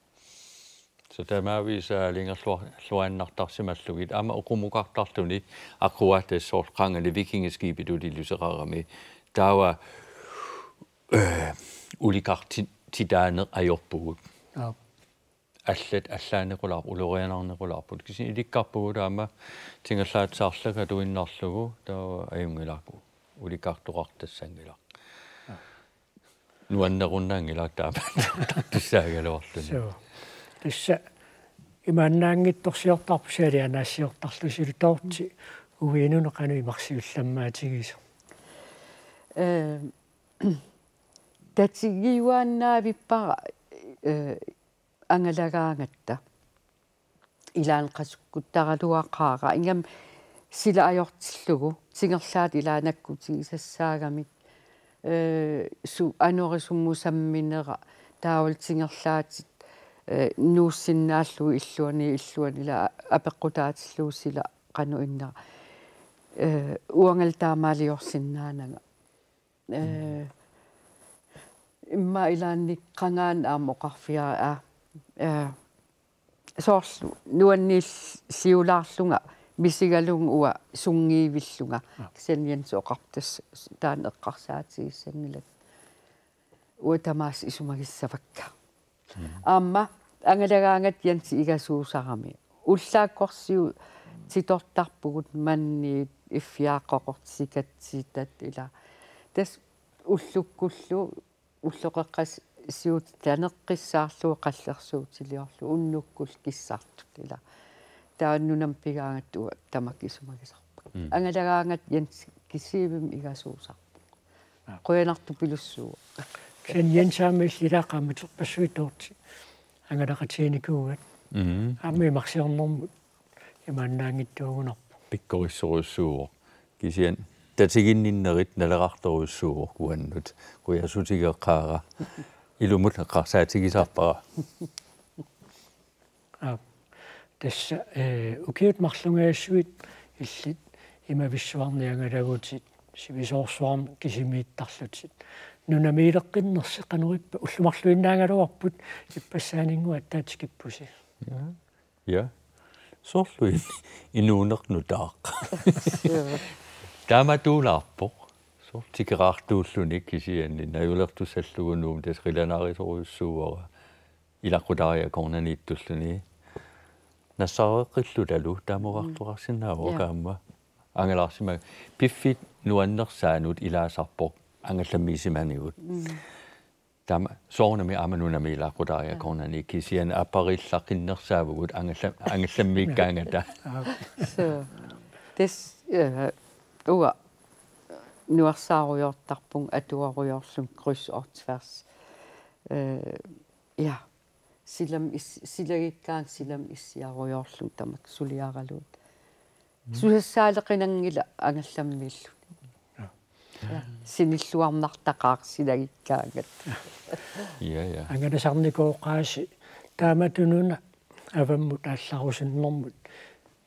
so tamaavisa lingerluannartarsimallugit ama uqumuqartarluni aquatassoorqangani vikingeskibitut illuserarami tawa ulikartitaaneq ajorpugut аллат аллаанеқулаар улорианарнеқулаарпут киси иликкарпугулаама тингаллаатсаарлага туиннарлугу таа аюнгилааку уликкартоқартассангилаа нуаннеруннаангилаа таама тассаагалуарлуни тасса имааннаангитторсиортарпу саалианаассиортарлусилу тоорти уиинуне қану имарсиулламмаатигисо татигиуааннаавиппара ангалагаангаtta илаан qasukkuttaraluaqaaqa ingam sila ajortillugu tingerlaat ilaanakkutigissaagamik su anorisumussamminera taawal tingerlaatit nuussinnaalluu illuani illuanila apeqqutaatillu sila qanu innera uangal taamaaliorsinnaanaga imma ilaannik qangaan aamoqarfiaa soorlu nuanniil siulaarlunga misigalung ua sungiivillunga kisanniansoqartas taan eqqarsaatigissangilat uatamaas isumagissavakka aamma angalagaangat yansi igasuusarami ullaakkorsiu titortarpugut manniit iffiaaqoqortikatsiitat ila tas ullukkullu уллоқеққас сиут танеққиссаарлуу қаллерсуутилиорлу уннуккул киссартут ила тааннунам пигаангаттуа тамакисумагисарпа ангалагаангат янс кисиивим игасуусарпа қуянарту пилуссуу кен янсаамил илааққаммитерпассуитоорти ангалақатииникуугат аами марсиорнэрмут имааннаангиттуугунарпу пиккориссоруссуу кисиан татигинниннерит налеқарторуссуу куаннут куясутигеққаара илумут эққарсаатигисаарпара тасса укиут марлунгаассуит иллит имависсуарниангалагутит сивисоорсуарм кисимииттарлутит нунамиилеққиннерси қанериппа уллумарлуиннаагалуарпут иппассаанингуа аттаатикиппуси я сорлуин инуунернутаақ тааматуулаарпоқ со тикераартууллуни кисианни наюлертусаллугунуум тасриланаарисоруйуссууара илаққутария корнанииттуллуни нассаареққиллуталу таамоқартоқарсинаавоо каама ангалаарсима пиффит нуаннерсаанут илаасарпоқ ангалламмисиманиут тама соорнами аманунами илаққутария корнани кисиан апариллаққиннерсаавгут ангалламмииккаангата so this уа nuarsaaruyortarpung atuaruyorlum kryds og tværs. Ja. Silagikkaan silam issiaruyorlum tamak suliaralut. Susaaleqinangila angallammiillu. Ja. Sinilluarnartaqaaq silagikkaangat. Ja. Anganasarnikuoqaasi taamatununa avammut aallarusиннэрмут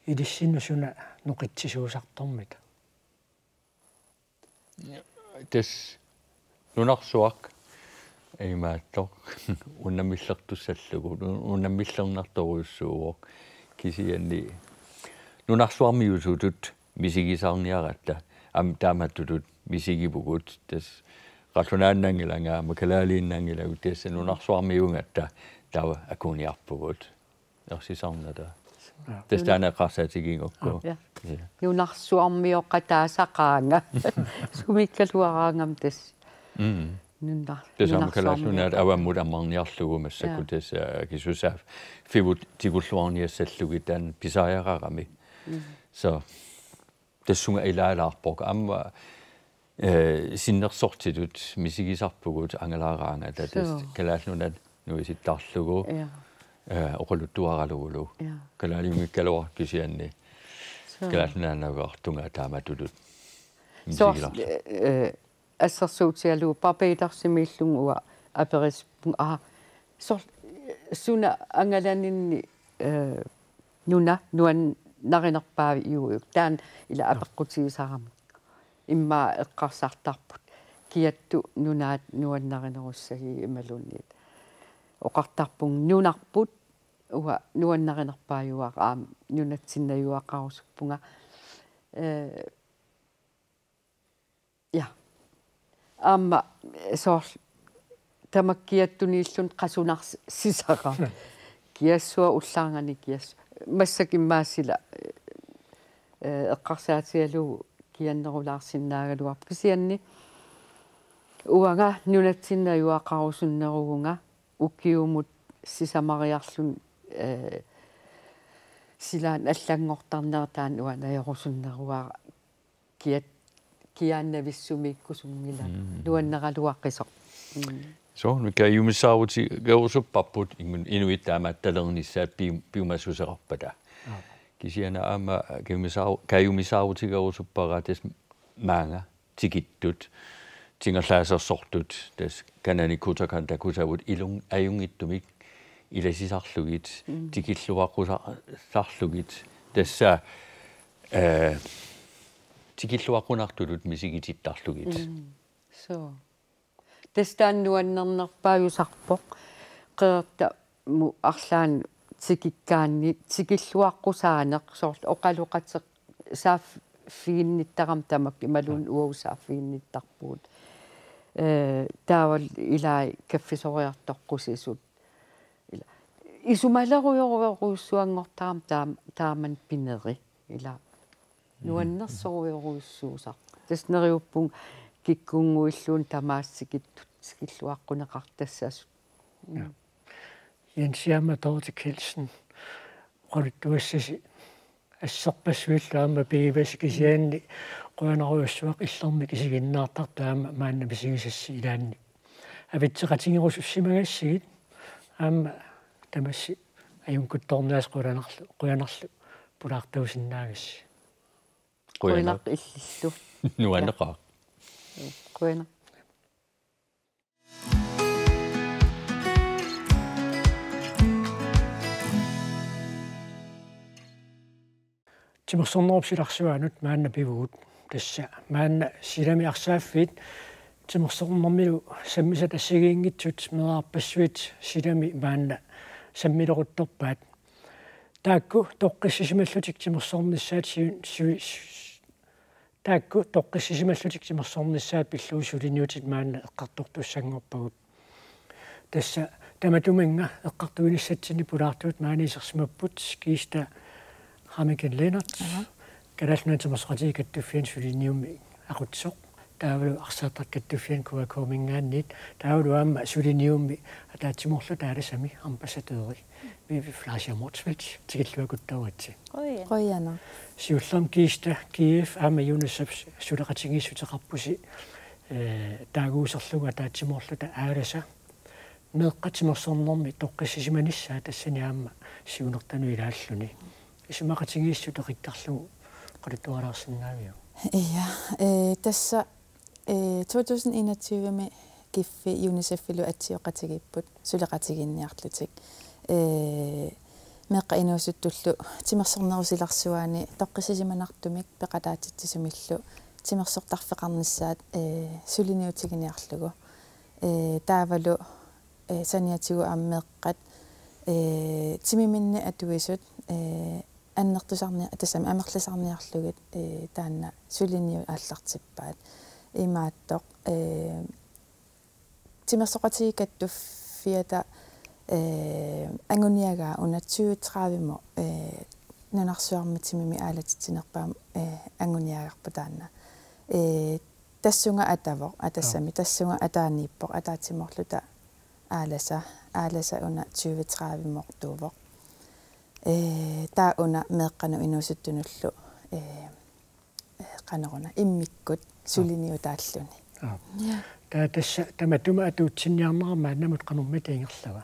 илиссинусуна noqitsisuusartormita. Des nunarsuaq aimaattoq unnamillertussallugu unnamillernertoruussuuq kisianni nunarsuarmiusutut misigisarniaratta am taamatutut misigipugut des ratunaannangilanga makalaaliinnaangilagut des nunarsuarmiungatta tawa akuniarpugut ersisarnata des taana qarsaatigingukku nunarsuarmioqataasaqaanga sumikkaluaraangam des des amkalaalunaat avammut ammarniarlugu massakku des kisusaaf fivut tikulluarniassallugittaan pisaajararami så des sunga ilaalаарpoq amma sinnersortitut misigisarpugut angalaaraanga des kalaallunaat nuisittarlugu oquluttuaralugulu kalaalimikkalua kisianni kalaallunaanagaartunga taamatutut så assarsuutialu papeetarsimillungua aperispung så suna angalaninni nuan narinerpaavi iuuk taan ila apeqqutigisarami imma eqqarsartarput kiattu nunaat nuannarinerussagi imalunniit oqartarpung nunarput uwa nuannarinerpaayuaq nunatsinnajuaqarusuppunga ja amma så tamakkiattuniillun qasunars sisara kiassua ullaangani kiass massakimmaasila eqqarsaatialu kiannerulaarsinnaagaluarp kisianni uanga nunatsinnajuaqarusunnerugunga ukkiumut sisamariarlun silaan allangortarnertaan uanajorusunneruaa kiannavissumikkusungila nuanneraluaqqisoq så nu kan yumisauti gausuppaput inuit taamattalernissaat piumassuserarpata kisiana ama kayumisauti gausupparates maanga tikittut tingerlaasersortut des kananikutakan kusavut ilung ajungittumik ilasisarlugit tikilluaqusarlugit tassa tikilluaqunartulut misigitittarlugit så testaan nuannernerpaajusarpoq qeerta mu arlaan tikikkaanni tikilluaqqusaanaq soort oqaluqateq saaf fiinnittaram tamak imalun uusaafiinnittarpuut taawal ilaa kaffisoriartoqqusisut isumaleruyoruussuangortaram taaman pineri ila nuannersoruyoruussuusaq tasneriuppung kikkunguilluun tamaassikittut sikilluaqquneqartassasut Jensiama Dorte Kelsen qoluttuassasi assorpassuillaama piivasikisiaanni quanaruussuaq illermik isiginnaartartaama maanna pisigisassi ilaanni avitseqatingirusussimagaassigit aama tamassi ajunkuttornaas quyanarlu pulaartausinnaagassi quyanaq illillu nuanneqaa quyanaq timorsornerupsilarsuanut maanna pivugut tassa maanna silami arsaaffit timorsornermilu sammisat assigiinngitsut meerarpassuit silami maanna sammileruttorpaat taakku toqqissisimallutik timorsornissaat taakku toqqissisimallutik timorsornissaat pilluusuliniutit maanna eqqartortussangorpagut tassa tamatuminga eqqartuinissatsinni pulaartuut maaniisersimapput kiista Hamiken Lennart kadallunan tamasqatiikattuffian suliniummi aqutsoq taavalu arsaattarkattuffian kuakuumingaanniit taavalu aamma suliniummi ataatimorlu taalasami arpasateeri vi flasher Motsvelt tikilluakuttuaritsi qoyana siullam kiista Kiev ama UNICEF suleqatingiissutеқарпуси таагуусерлуга таатсимоорлута aalasa meeqqatimersornermi toqqissisimanissaa tassani aamma siunертану илааллуни исумақатингииссуту қиттарлугу qaluttuarаарсиннаавиу тасса 2021 ми киффи UNICEF-илу атсиоқатигиппут сулеқатигинниарлутик меққа инуусуттуллу тимерсорнерусиларсуаани тоққисисиманартумик пеқатаатитсисумиллу тимерсортарфеқарниссаат сулиниутигиниарлугу таавалу саниатигу ааммеэққат тимиминни атуисут аннертусарни тассами амерласарниарлугит таанна сулиниу ааллартиппаат имааттоқ тимерсоқатигикаттуффиата ангуниага уна 2030 нанарсуарматимими аалатитсинерпаам ангуниагарпа таанна тассунга атаво атассами тассунга атаанииппоқ атаатиморлута ааласа уна 2030 мортуувоқ таа уна меэққану инуусуттунуллу qanaruna immikkut suliniutaalluni тасса таматума атуутсинниарнерама намут qanumma таингерлава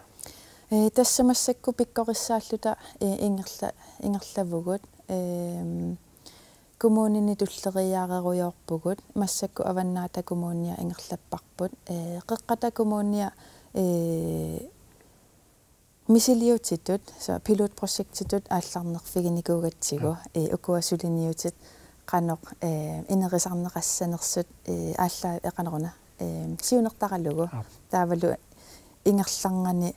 тассамассакку пиккорissааллута ингерлавугут коммунини туллериаареруйоорпугут массакку аваннаата коммуния ингерлаппарпут қеққата коммуния мисилиутитут со пилотпрожектитут аалларнерфигиникуугатсигу укуасулиниутит qanoq inerisaarneqassanersut аалла эqaneruna сиунертаралугу таавалу ингерларngani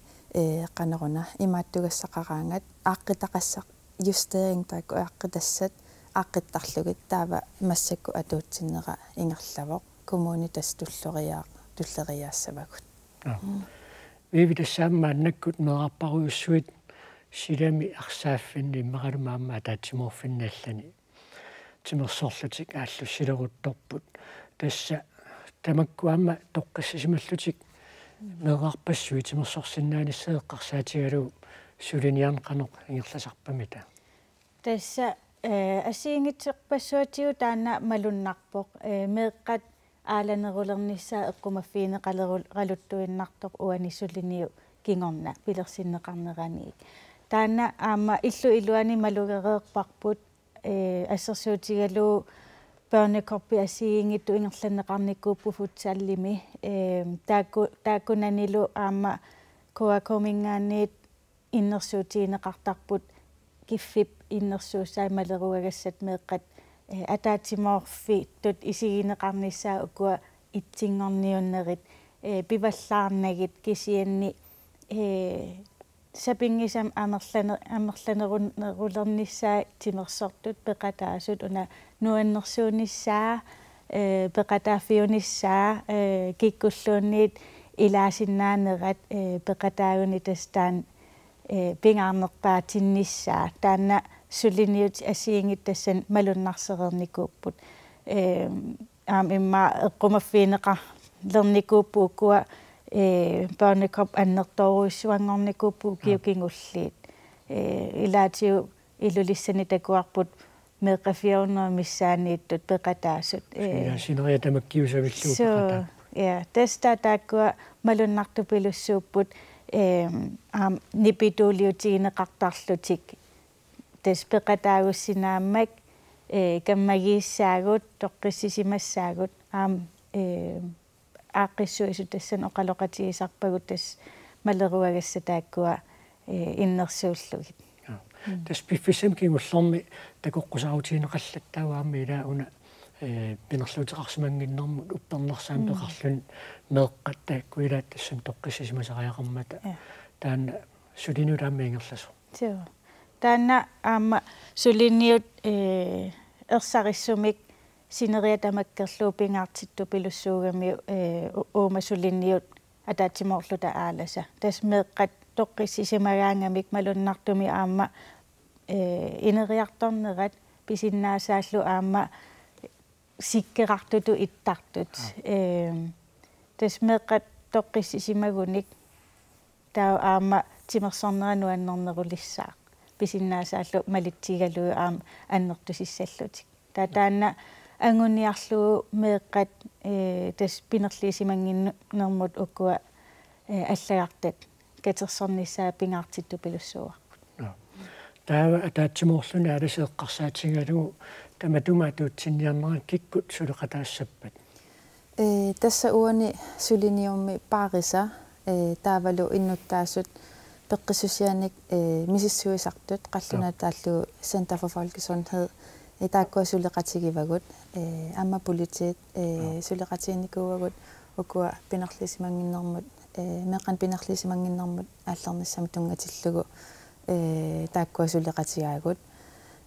qaneruna имааттугассақараангат ааққитақассақ justering таакку ааққитассат ааққиттарлугит таава массакку атуутсиннера ингерлавоқ коммуни тас туллериаассавагут вивитассаамма аннаккут мерарпаруйуссуит силами арсааффинни иммақалумаамма атаатсимоорфиннааллани тимерсоорлутик ааллуссилерутторпут тасса тамаккуамма тоққиссисималлутик мерарпассуи тимерсорсиннааниссаеққарсаатигалу сулиниарн қанеқ ингерласарпамита тасса асиингитсеқпассуатигу таана малуннарпоқ меэққат ааланерулерниссаа эққумаффиине қалуттуиннартоқ уанисулиниу кингорна пилерсиннеқарнераниик таана аама илуани малугереерпарпут ассерсуутигалу børnekoppi asiingittu ingerlanneqarnikkuuppu futsaallimi taakkunanilu aama koakomingaanniit innersuutiineqartarput kiffip innersuussaaimaleruagassat meeqqat атаатимоорфи тут исигинеқарнissaа укуа итсингорниуннерит пиваллаарнагит кисианни сапингисам амерланерулернissaа тимерсортут пеқатаасут уна нуаннерсуунissaа пеқатааффиунissaа киккуллуунниит илаасиннаанерат пеқатаагуни тастаан пингаарнерпаатиннissaа таана сулиниут асиингиттассан малуннарсерерникууппут аам имма эққумаффиинеқа лерникууппууккуа børnekop аннерторуиссуангорникууппу киукингуллиит илаатиу илулиссани такуарпут меққафиорнер миссаанииттут пеқатаасут синериа тамаккиусавиллуу пеқата я теста такуа малуннартупилуссууппут аам нипитуулиутигинеқартарлутик тас пеқатаагуссинааммак каммагииссаагут тоққиссисимассаагут аам ааққиссуису тассан оқалоқатигисарпагут тас малеруагасса тааккуа иннерсууллугит тас пиффисам кингуллорми такоққусаутиинеқаллаттауаами илаа уна пинерлуутеқарсимангиннэрмут уппернерсаам пеқарлун меэққат таакку илаа тассам тоққиссисимасариақармата таана сулиниулаамми ингерласо тио таана аама сулиниут ерсариссумик синериа тамаккерлуу пингаартитту пилуссуугами уумасулинниут атаатимоорлута ааласа тас меэққат тоққиссисимагаангамик малуннартуми аама инериарторнерат писиннаасааллу аама сиккеқартуту иттартут тас меэққат тоққиссисимагуник таа аама тимерсорнерану аннернерулиссаа писиннаасааллу малитсигалуу аннертусиссаллутик таана ангуниарлуу меэккат тас пинерлиисимангиннермут уккуа аллагартат катерсорниссаа пингаартитту пилуссуа таава атаатсимоорлуни аласеэккарсаатингалу таматумаатуутсинниарнера киккут сулеқатаассаппат тасса уани сулиниумми паариса таавалу иннуттаасут пеққиссусианик мисиссуисартут қаллунаатааллу Center for Folkesundhed тааккуа сулеқатигивагут амма политит сулеқатиинникууагут укуа пинерлисимангиннэрмут меқан пинерлисимангиннэрмут ааллернассами тунгатиллугу тааккуа сулеқатигаагут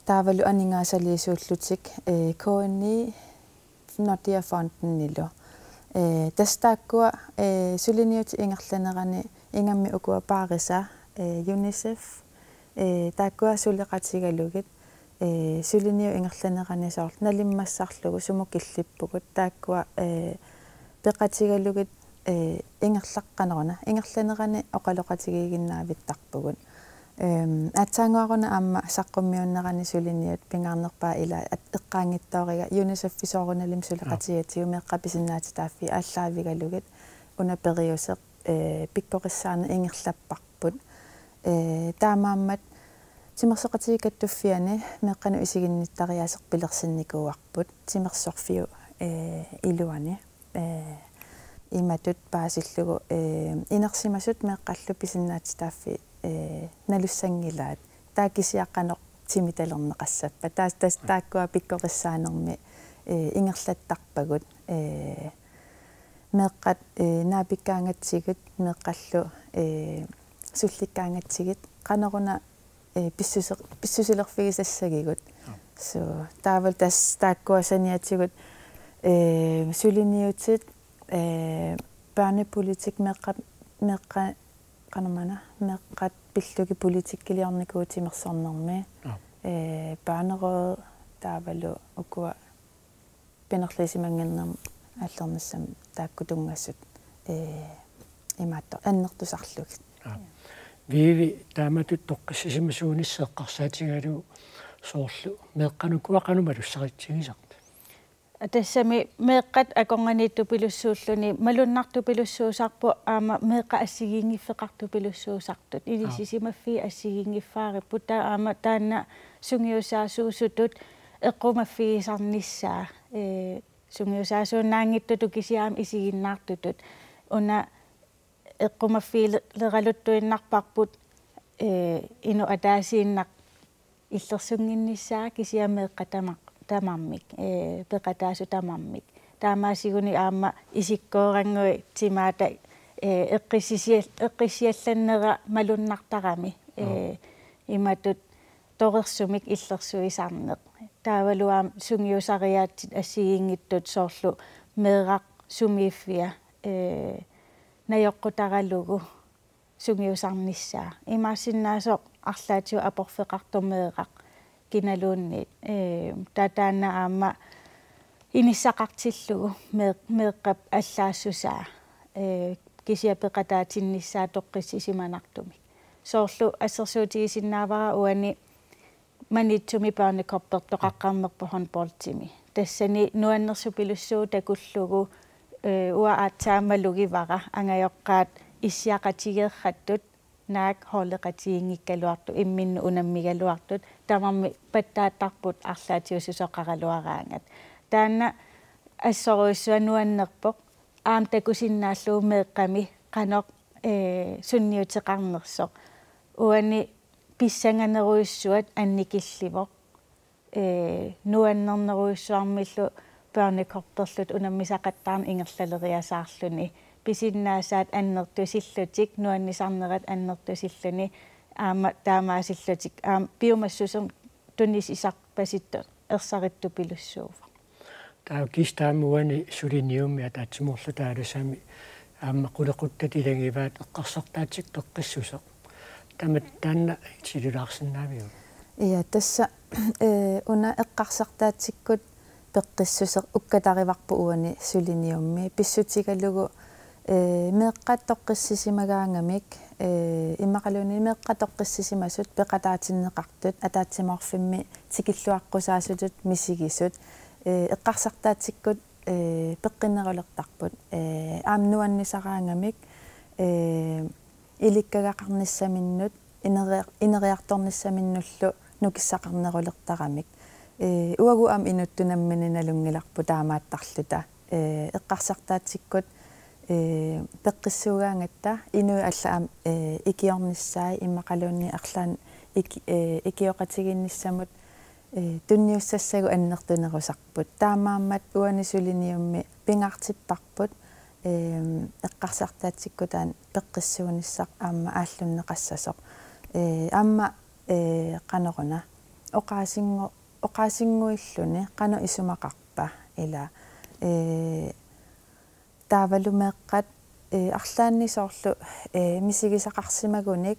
таавалу анингаасалиисууллутик коонни Nordea Fonden нилу тастааккуа сулиниут ингерланерани ингамми укуа паариса UNICEF тааккуа сулеқатигалугит сулиниу ингерланерани соор налиммассарлугу сумукиллиппугут тааккуа пеқатигалугит ингерлаққанерна ингерланерани оқалоқатигигиннаавиттарпугут атсаангуарuna аама саққуммиуннерани сулиниут пингаарнерпаа ила эққаангиттаорига UNICEF фисооруналим сулеқатиатиу меққаписиннаати тааффи ааллаавигалугит уна периусеқ пиккоқиссаана ингерлаппарпут таамааммат тимерсоқатигикаттуффиани меққану исигинниттариаасеқ пилерсинникууарпут тимерсорфиу илуани иматут паасиллугу инерсимасут меққаллу писиннаати тааффи налуссангилаат таакисиаққанеқ тимиталернеқассаппа таас тааккуа пиккоқиссаанерми ингерлаттарпагут меққат наапиккаангатсигут меққаллу сулликкаангатсигит қанеруна писсусилерфигисассагигут со таавал тас тааккуа саниатсигут сулиниутит børnepolitik меққа канамана меққат пиллуги политиккилиарникуу тимерсорнерми børneråd таавалу укуа пинерлисимангиннерм ааллернассам тааккутунгассут имаатто аннертусарлугит виви тааматут тоққиссисимасуунisseэққарсаатигалу соорлу меққанукуақанумалуссаритсигисарт тассами меэккат акорганиитту пилуссууллуни малуннарту пилуссуусарпу аама меэкка ассигиингиффеқарту пилуссуусартут илисисимаффи ассигиингиффаариппут таа аама таанна сунгиусаасуусутут эққумаффигисарниссаа сунгиусаасууннаангиттуту кисиаам исигиннаартутут уна эққумаффилералуттуиннарпарпут ину атаасииннақ иллерсунгинниссаа кисиамеэққатамақ тамаммик пеқатаасу тамаммик таамаасигуни аама исиккоорангуи тимаата эққиссиалланнера малуннартарами иматут торерсумик иллерсуисарнеқ таавалуаам сунгиусариаатит ассигингиттут соорлу меэрақ сумииффиа наёққутаралугу сунгиусарниссаа имаассиннаасоқ арлаатиу апорфеқартумеэрақ киналуунни татаана аама иниссақартиллугу меэққап аллаассусаа кисиапеқатаатинниссаа тоққиссисиманартуми соорлу ассерсуутигисиннаавара уани манитсуми børnekopper тоқаққарнерпу håndboldtimi тассани нуаннерсупилуссуу такуллугу уаатсаамалугивара ангайоққаат иссиақатигеерраттут наак холеқатиингиккалуарту имминну унаммигалуартут тамарми паттааттарпут арлаатиусусоқаралуараангат таана ассоруиссуануаннерпоқ аам такусиннааллуу меэққами қаноқ сунниутеқарнерсоқ уани писсанганеруиссуат анникилливоқ нуаннернеруиссуармиллу børnekopperlut унаммисақаттаарн ингерлалериасаарлүни писиннаасаат аннертусиллутик нуаннисарнерат аннертусиллуни аама таамаасиллутик аам биомассусерм туннис исарпаситто ерсаритту пилуссуува таа кистаамуани сулиниумми атаатсимоорлу таалусами аама қулеқуттат илагиваат эққарсартаатик тоққиссусеқ тамат таанна силулаарсинаавиу ия тасса уна эққарсартаатиккут пеққиссусеқ уккатариварпу уани сулиниумми писсутигалугу meeqqat toqqissisimaгаангамик иммақалуни meeqqat toqqissisimasut peqataatinnеқартут атаатсимаорфимми тикиллуаққусаасутут мисигисут эққарсартаатсиккут пеққиннерулертарпут аамнуаннисараангамик иликкагақарниссаминнут инериарторниссаминнуллу нукиссақарнерулертарамик уагу аам инуттунаммини налунгиларпу таамааттарлута эққарсартаатсиккут пеққиссуугаангатта инуи аллаам икиорниссаи иммақалуунни арлаан икиоқатигинниссамут тунниуссассагу аннертунерусарпут таамааммат уанисулиниумми пингаартиппарпут эққарсартаатсиккутаан пеққиссуунissaq аама ааллуннеқассасоқ аама қанеруна оқаасингуиллуни қано исумақарпа ила таавалумеэққат арлааннисоорлу мисигисақарсимагуник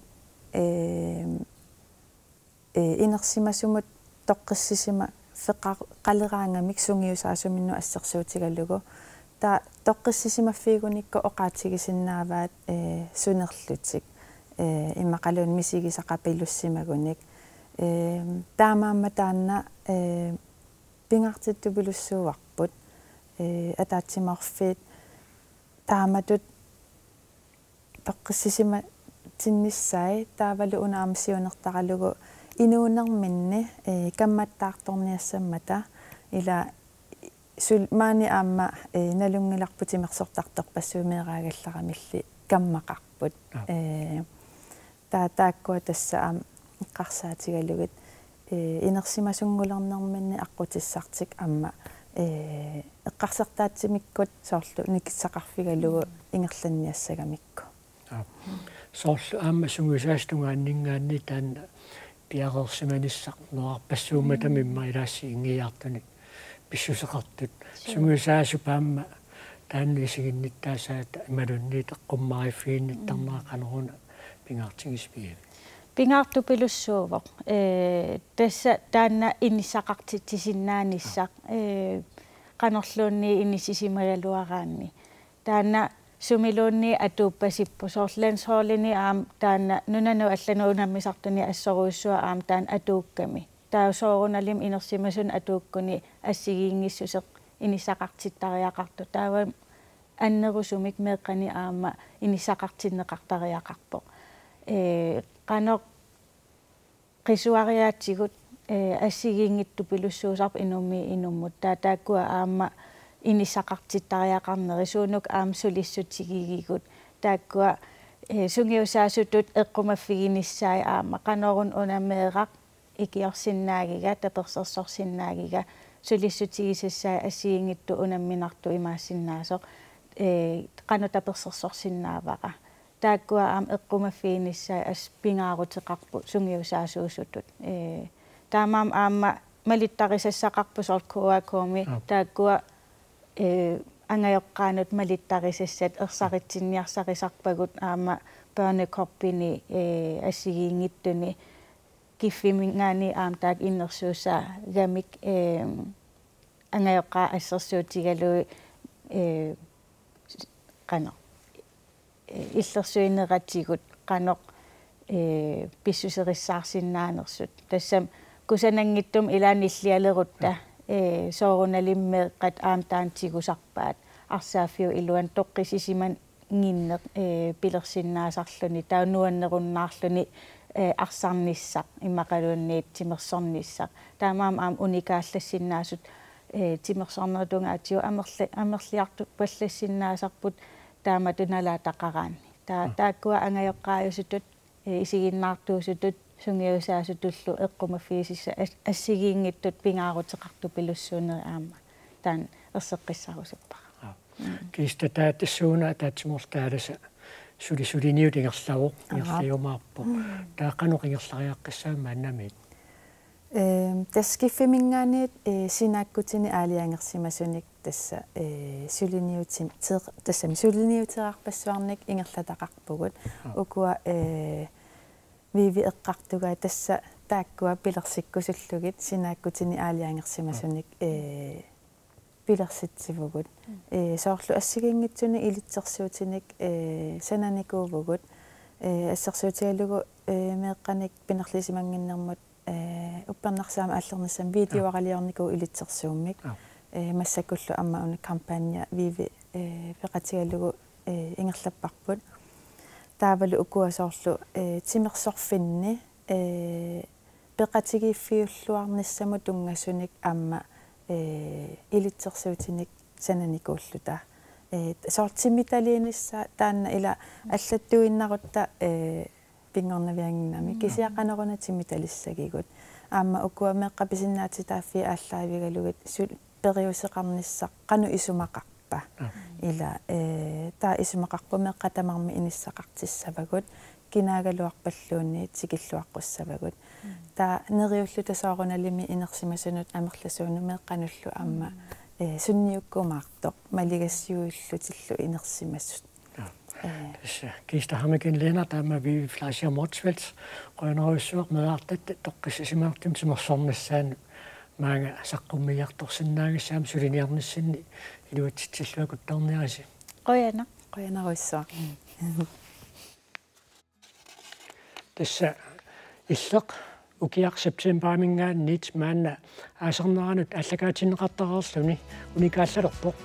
инерсимасумут тоққиссисима феққалераангамик сунгиусаасуминну ассерсуутигаллугу та тоққиссисимаффигуникко оқаатигисиннааваат сунерлутик иммақалуун мисигисақапилуссимагуник таамаамма таанна пингаартиттупилуссууарпут атаатсимаорфиит тааматут тоққиссисима тинниссаи таавалу унаамсиунертаралугу инуунерминни камматтаарторниассаммата ила маани аама налунгиларпутимерсортартор пассуумеераагалларамилли каммақарпут тааккуа тасса аам эққарсаатигалугит инерсимасунгулернерминни аққутиссартик аама эққарсартаатсимиккут соорлу никиссақарфигалугу ингерланниассагамикку соорлу аама сунгусаастунгааннингаанни таанна пиарерсиманиссақ нуарпассууматами иммаилаасси ингиартуник писсусеқартут сунгусаасу паама таанни сигинниттаасаата ималунниит эққуммариффиинниттарнаа канеруна пингаартигиспиги пингаартупилуссуувоқ тасса таанна иннисақартитсиннааниссақ канерлуунни иннисисимагалуараанни таанна сумилуунни атууппасиппу соорлансоолини аам таанна нунану аллануунаммисартуни ассоруиссуа аам таан атуукками таусооруналим инерсимасун атууккуни ассигиингиссусеқ инисақартиттариақарту таава аннерусумик меэққани аама инисақартиннеқартариақарпоқ qanoq qisuariaatsigут ассигиингитту пилуссуусарп инумми инуммут тааккуа аама инисақартиттариақарнери суунук аам сулиссутигигигут тааккуа сунгиусаасутут эққумаффигиниссаи аама qanорун унамеэрақ икиорсиннаагига таперсерсорсиннаагига сулиссутигисассаи ассигиингитту унамминарту имаассиннаасоқ qanu таперсерсорсиннааваqa тааккуа аам эққумаффигиниссаи ас пингаарутеқарпу сунгиусаасуусутут таамаам аама малиттарисассақарпу соркуакооми тааккуа ангайоққаанут малиттарисассат ерсаритсинниарсарисарпагут аама børnekorpini ассигиингиттуни киффимингаани аам таак иннерсуусаа гамик ангайоққаа ассерсуутигалуи qano иллерсуинератигут qanoq писсусериссаарсиннааnerсут тассам кусанангиттум илааниллиалерутта соорунналиммеэққат аам таантигусарпаат арсааффиу илуан тоққисисиман гиннеқ пилерсиннаасарлуни таунуаннеруннаарлуни арсарниссақ иммақалуунниит тимерсорниссақ таамаам аам уникааллассиннаасут тимерсорнерутунгаатиу амерлиарту паллассиннаасарпут тааматуналаа тақараани тааккуа ангайоққаажутут исигиннаартуусутут сунгиусаасутуллу эққумаффигисисса ассигиингиттут пингаарутеқарту пилуссуунери аама таан ерсеққиссарусуппара киста таатассууна таатсимортааласа сулисулиниут ингерлавоқ ингерлиумаарпо тааққанеқ ингерлариаққиссаама аннамит таскиффимингаанит синааккутини аалиангерсимасуник тасса сулиниутим тассами сулиниутераарпассуарник ингерлатақарпугут укуа виви эққартугаа тасса тааккуа пилерсиккусуллугит синааккутини аалиангерсимасуник пилерситсивгут соорлу ассигингитсуни илитсерсуутиник сананикуувгут ассерсуутигалугу меэкканик пинерлисимангиннэрмут уппернарсаама аллернассам видеоаралиарникуу илитсерсууммик массакуллу амма уна кампанья виви пеқатигалугу ингерлаппарпут таавалу укуасоорлу тимерсорфинни пеқатигииффиуллуарниссаму тунгасуник амма илитсерсуутиник сананикууллута сортимиталиинисса таанна ила аллаттуиннарутта пингорнавиангиннами кисиақанеруна тимиталиссагигут аама укуамеққаписиннаати тааффи ааллаавигалугит периусеқарниссақ қану исумақарпа ила таа исумақарпумеққатамарми иниссақартиссавагут кинаагалуарпаллуунни тикиллуаққуссавагут таа нериуллута сооруналими инерсимасунут амерласуунумеэққануллу аама сунниуккумаартоқ малигассиуиллутиллу инерсимассут Kiistahammekin Lena tämä vi flasher Motsvels qønruissuaq meartat toqqissisimaartum simersornissaan maanga saqqummiartorsinnaagassam suliniarnissinni iluatsitsilluakuttarniarisi qoyanaruissuaq tassa illeq ukiaq septembermingaannit maanna aasarneranut allakaatinneqartarerluni unikaallalorpoq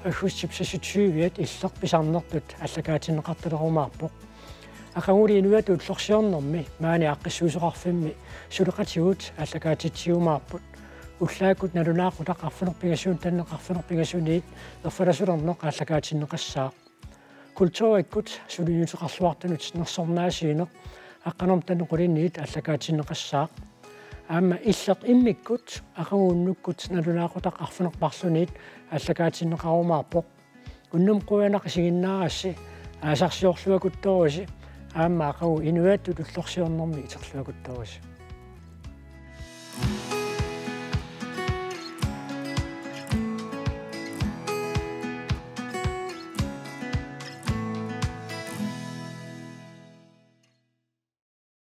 аггуссипсасутсуивиат иллеқ писарнертут аллакаатиннеқарталеруумаарпоқ ақангулиинуат уллорсиорнэрми маани аққиссуусеқарфимми сулеқатигут аллакаатитсиумаарпут уллаакут налунаақутақ арфунерпигасуун таннеқарфунерпигасуниит ерфаласулернеқ аллакаатиннеқассаа культууриккут сулиниутеқарлуартанут нерсорнаасиинеқ аққанерм таннеқулинниит аллакаатиннеқассаа аама иллеқ иммиккут ақангууннуккут налунаақутақ арфунерпарлуниит аллакаатиннеқарумаарпоқ уннум қуянақ сигиннаарасси аасарсиорлуакутторуси аама ақагу инуааттут уллорсиорнэрми итерлуакутторуси